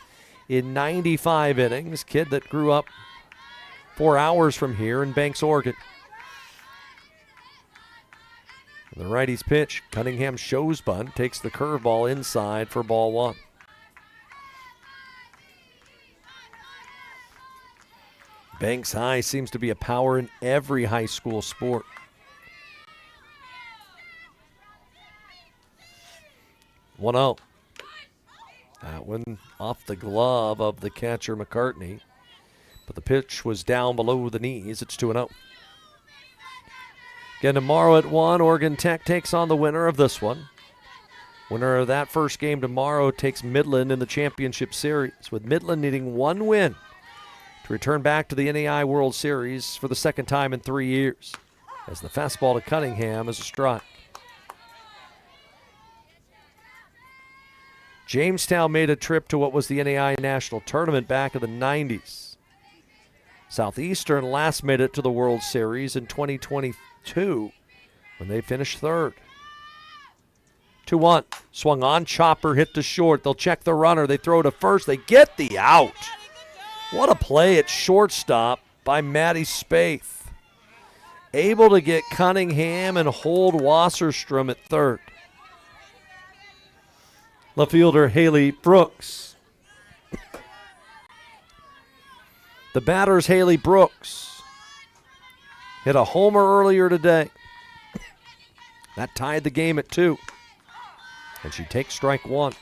in 95 innings. Kid that grew up 4 hours from here in Banks, Oregon. The righty's pitch, Cunningham shows bunt, takes the curveball inside for ball one. Banks High seems to be a power in every high school sport. One out. That one off the glove of the catcher McCartney, but the pitch was down below the knees. It's 2-0. Again, tomorrow at 1, Oregon Tech takes on the winner of this one. Winner of that first game tomorrow takes Midland in the championship series, with Midland needing one win to return back to the NAIA World Series for the second time in 3 years, as the fastball to Cunningham is a strike. Jamestown made a trip to what was the NAIA National Tournament back in the 90s. Southeastern last made it to the World Series in 2022 when they finished third. 2-1. Swung on, chopper, hit to short. They'll check the runner. They throw to first. They get the out. What a play at shortstop by Matty Spaeth. Able to get Cunningham and hold Wasserstrom at third. Left fielder Haley Brooks. The batter's Haley Brooks. Hit a homer earlier today. That tied the game at 2. And she takes strike one.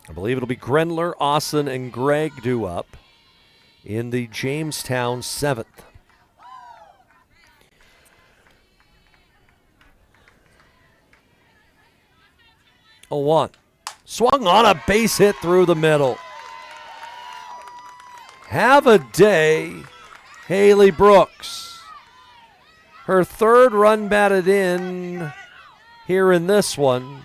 I believe it'll be Grendler, Austin, and Gregg due up in the Jamestown 7th. 0-1. Swung on a base hit through the middle. Have a day, Haley Brooks. Her third run batted in here in this one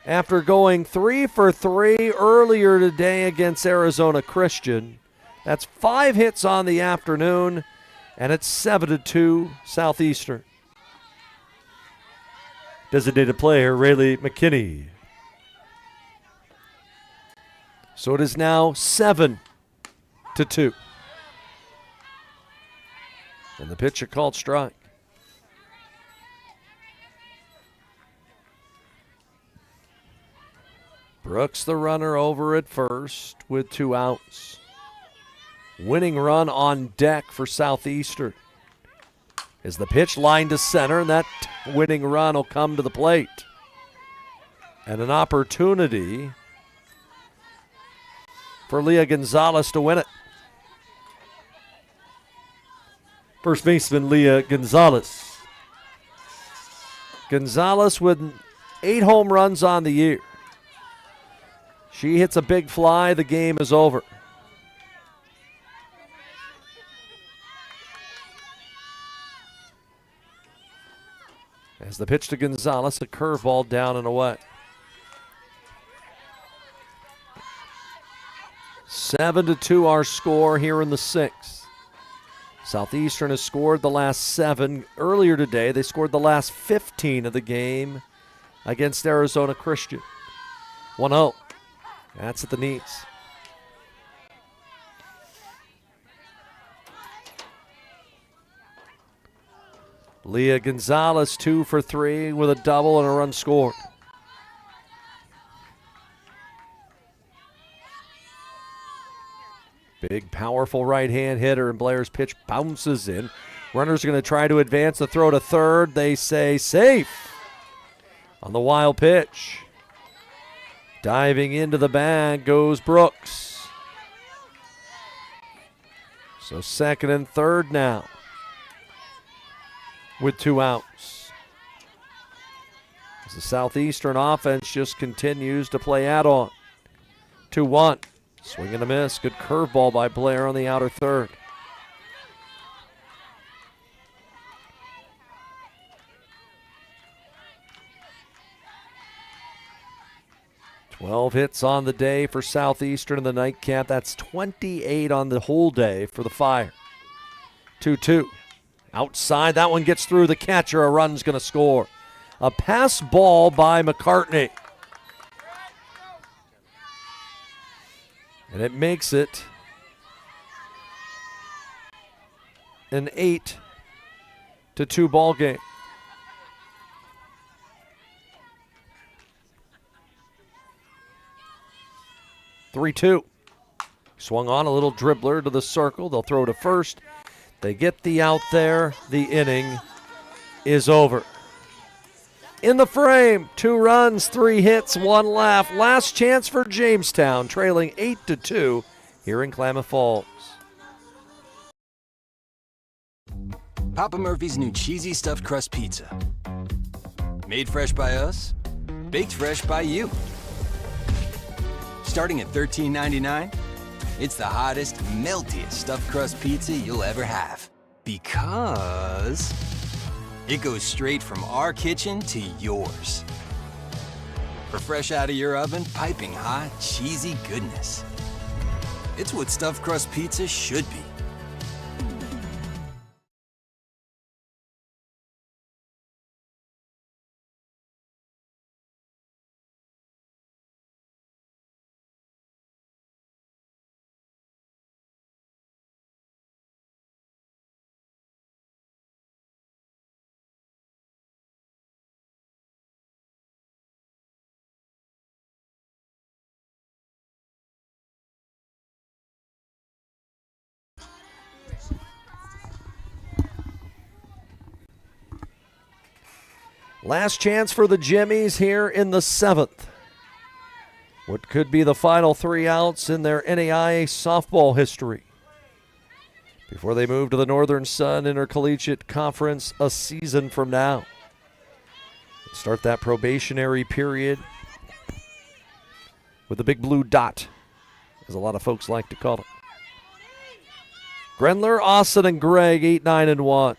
after going 3 for 3 earlier today against Arizona Christian. That's 5 hits on the afternoon, and it's 7-2 Southeastern. Designated player Rayleigh McKinney. So it is now 7-2. And the pitcher called strike. Brooks, the runner, over at first with 2 outs. Winning run on deck for Southeastern. Is the pitch lined to center, and that winning run will come to the plate. And an opportunity for Leah Gonzalez to win it. First baseman Leah Gonzalez. Gonzalez with 8 home runs on the year. She hits a big fly, the game is over. As the pitch to Gonzalez, a curveball down and away. 7-2 our score here in the 6th. Southeastern has scored the last 7. Earlier today, they scored the last 15 of the game against Arizona Christian. 1-0. That's at the knees. Leah Gonzalez 2 for 3 with a double and a run scored. Big, powerful right-hand hitter, and Blair's pitch bounces in. Runners are going to try to advance the throw to third. They say safe on the wild pitch. Diving into the bag goes Brooks. So second and third now with 2 outs. As the Southeastern offense just continues to play add-on. 2-1. Swing and a miss. Good curveball by Blair on the outer third. 12 hits on the day for Southeastern in the nightcap. That's 28 on the whole day for the Fire. 2-2. Outside, that one gets through the catcher. A run's going to score. A pass ball by McCartney. And it makes it an 8-2 ball game. Three-two. Swung on a little dribbler to the circle. They'll throw to first. They get the out there. The inning is over. In the frame, 2 runs, 3 hits, 1 laugh. Last chance for Jamestown, trailing 8-2 here in Klamath Falls.
Papa Murphy's new cheesy stuffed crust pizza. Made fresh by us, baked fresh by you. Starting at $13.99, it's the hottest, meltiest stuffed crust pizza you'll ever have. Because it goes straight from our kitchen to yours. For fresh out of your oven, piping hot, cheesy goodness. It's what stuffed crust pizza should be.
Last chance for the Jimmies here in the 7th. What could be the final 3 outs in their NAIA softball history before they move to the Northern Sun Intercollegiate Conference a season from now. Start that probationary period with the big blue dot, as a lot of folks like to call it. Grendler, Austin, and Gregg 8-9-1.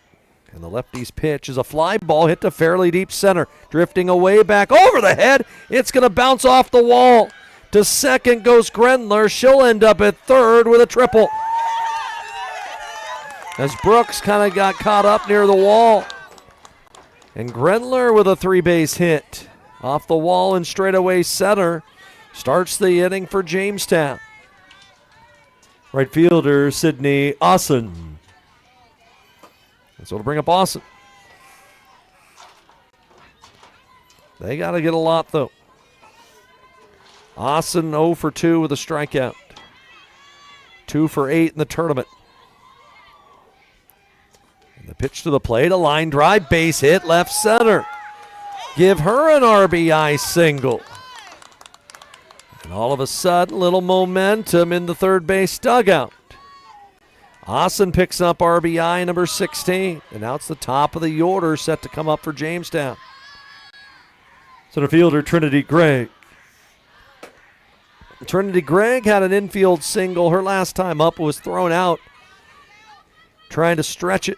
And the lefty's pitch is a fly ball hit to fairly deep center. Drifting away back over the head. It's going to bounce off the wall. To second goes Grendler. She'll end up at third with a triple. As Brooks kind of got caught up near the wall. And Grendler with a 3-base hit. Off the wall and straightaway center. Starts the inning for Jamestown. Right fielder Sidney Austin. So to bring up Austin. They got to get a lot, though. Austin 0 for 2 with a strikeout. 2 for 8 in the tournament. And the pitch to the plate, a line drive, base hit, left center. Give her an RBI single. And all of a sudden, little momentum in the third base dugout. Austin picks up RBI number 16, and now it's the top of the order set to come up for Jamestown. Center fielder Trinity Gregg. Trinity Gregg had an infield single. Her last time up was thrown out, trying to stretch it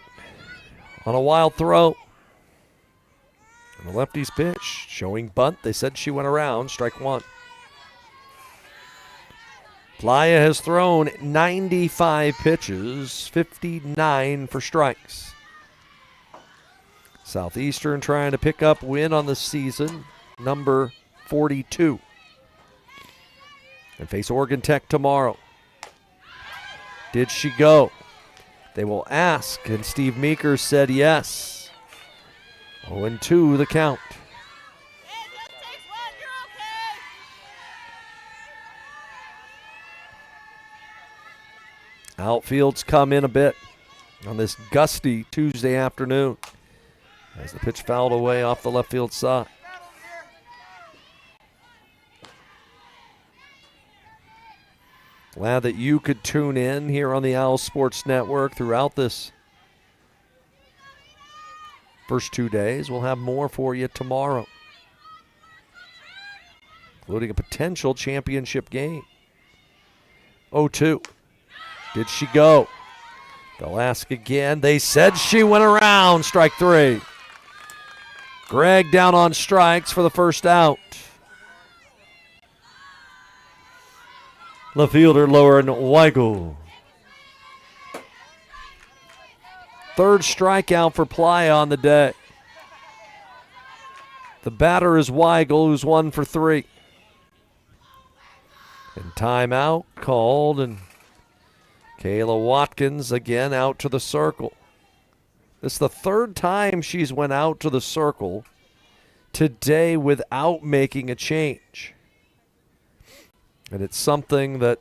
on a wild throw. And the lefty's pitch, showing bunt. They said she went around, strike 1. Playa has thrown 95 pitches, 59 for strikes. Southeastern trying to pick up win on the season, number 42. And face Oregon Tech tomorrow. Did she go? They will ask, and Steve Meeker said yes. 0-2 the count. Outfields come in a bit on this gusty Tuesday afternoon as the pitch fouled away off the left field side. Glad that you could tune in here on the Owl Sports Network throughout this first 2 days. We'll have more for you tomorrow, including a potential championship game. 0-2. Did she go? They'll ask again. They said she went around. Strike 3. Gregg down on strikes for the first out. Left fielder Lauren Weigel. Third strikeout for Playa on the day. The batter is Weigel, who's 1 for 3. And timeout called, and Kayla Watkins again out to the circle. This is the third time she's went out to the circle today without making a change. And it's something that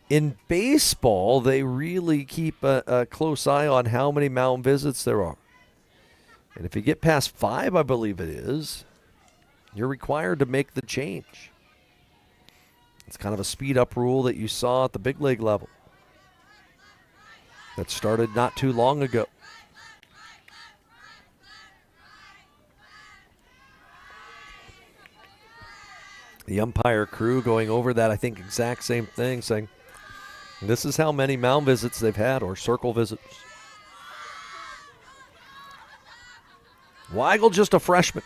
in baseball, they really keep a close eye on how many mound visits there are. And if you get past 5, I believe it is, you're required to make the change. It's kind of a speed-up rule that you saw at the big league level that started not too long ago. The umpire crew going over that, I think, exact same thing, saying this is how many mound visits they've had, or circle visits. Weigel just a freshman.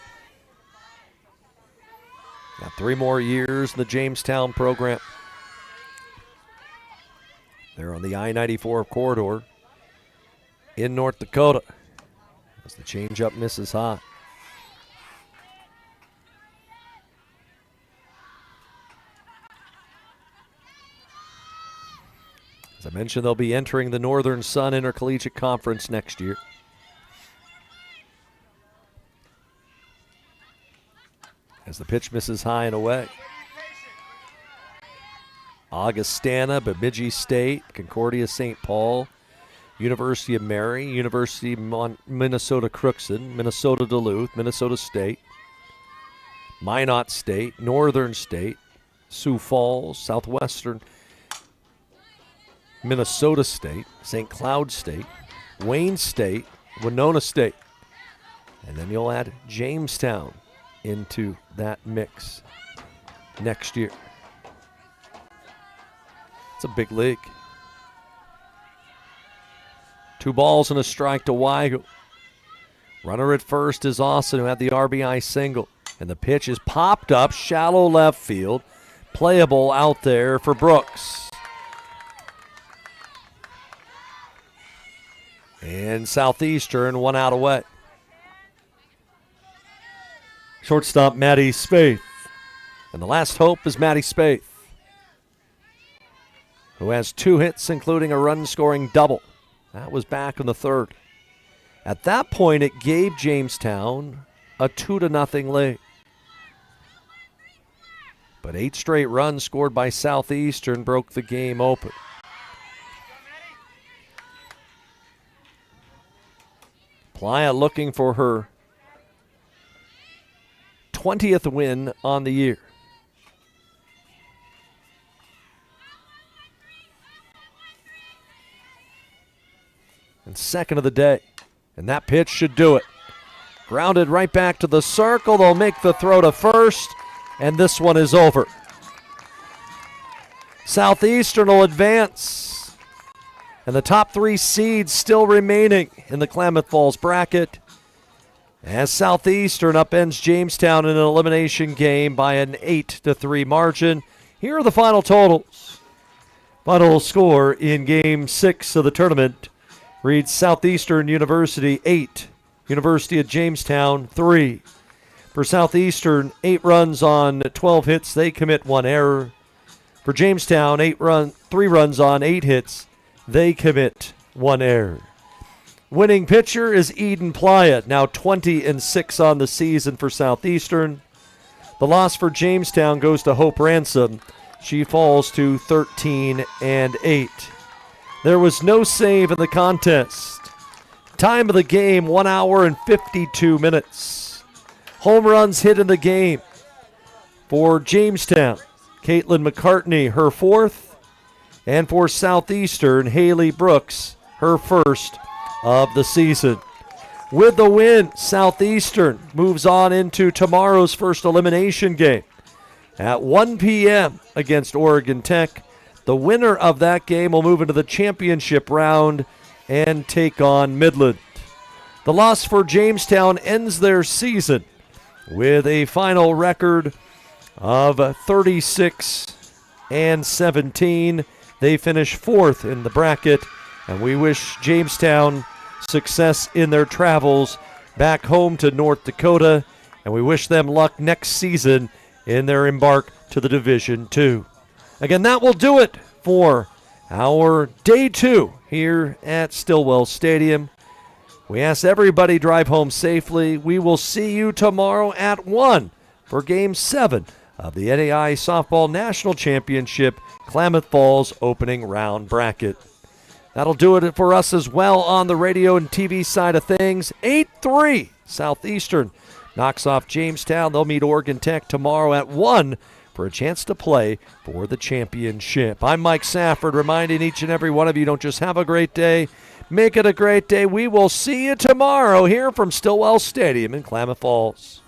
Got 3 more years in the Jamestown program. They're on the I-94 corridor in North Dakota as the changeup misses high. As I mentioned, they'll be entering the Northern Sun Intercollegiate Conference next year. As the pitch misses high and away. Augustana, Bemidji State, Concordia St. Paul, University of Mary, University of Minnesota Crookston, Minnesota Duluth, Minnesota State, Minot State, Northern State, Sioux Falls, Southwestern, Minnesota State, St. Cloud State, Wayne State, Winona State. And then you'll add Jamestown into that mix next year. It's a big league. 2 balls and a strike to Weigel. Runner at first is Austin, who had the RBI single. And the pitch is popped up, shallow left field. Playable out there for Brooks. And Southeastern 1 out away. Shortstop Maddie Spaeth. And the last hope is Maddie Spaeth, who has 2 hits, including a run-scoring double. That was back in the 3rd. At that point, it gave Jamestown a 2-0 lead. But 8 straight runs scored by Southeastern broke the game open. Playa looking for her 20th win on the year. And second of the day. And that pitch should do it. Grounded right back to the circle. They'll make the throw to first. And this one is over. Southeastern will advance. And the top 3 seeds still remaining in the Klamath Falls bracket, as Southeastern upends Jamestown in an elimination game by an 8-3 margin. Here are the final totals. Final score in Game 6 of the tournament reads Southeastern University 8, University of Jamestown 3. For Southeastern, 8 runs on 12 hits. They commit 1 error. For Jamestown, 3 runs on 8 hits. They commit 1 error. Winning pitcher is Eden Playa, now 20-6 on the season for Southeastern. The loss for Jamestown goes to Hope Ransom. She falls to 13-8. There was no save in the contest. Time of the game, 1 hour and 52 minutes. Home runs hit in the game for Jamestown. Caitlin McCartney, her 4th. And for Southeastern, Haley Brooks, her 1st of the season. With the win, Southeastern moves on into tomorrow's first elimination game at 1 p.m. against Oregon Tech. The winner of that game will move into the championship round and take on Midland. The loss for Jamestown ends their season with a final record of 36-17. They finish fourth in the bracket, and we wish Jamestown success in their travels back home to North Dakota, and we wish them luck next season in their embark to the Division II. Again, that will do it for our Day 2 here at Stillwell Stadium. We ask everybody drive home safely. We will see you tomorrow at 1 for Game 7 of the NAIA Softball National Championship Klamath Falls opening round bracket. That'll do it for us as well on the radio and TV side of things. 8-3 Southeastern knocks off Jamestown. They'll meet Oregon Tech tomorrow at 1 for a chance to play for the championship. I'm Mike Safford, reminding each and every one of you, don't just have a great day, make it a great day. We will see you tomorrow here from Stillwell Stadium in Klamath Falls.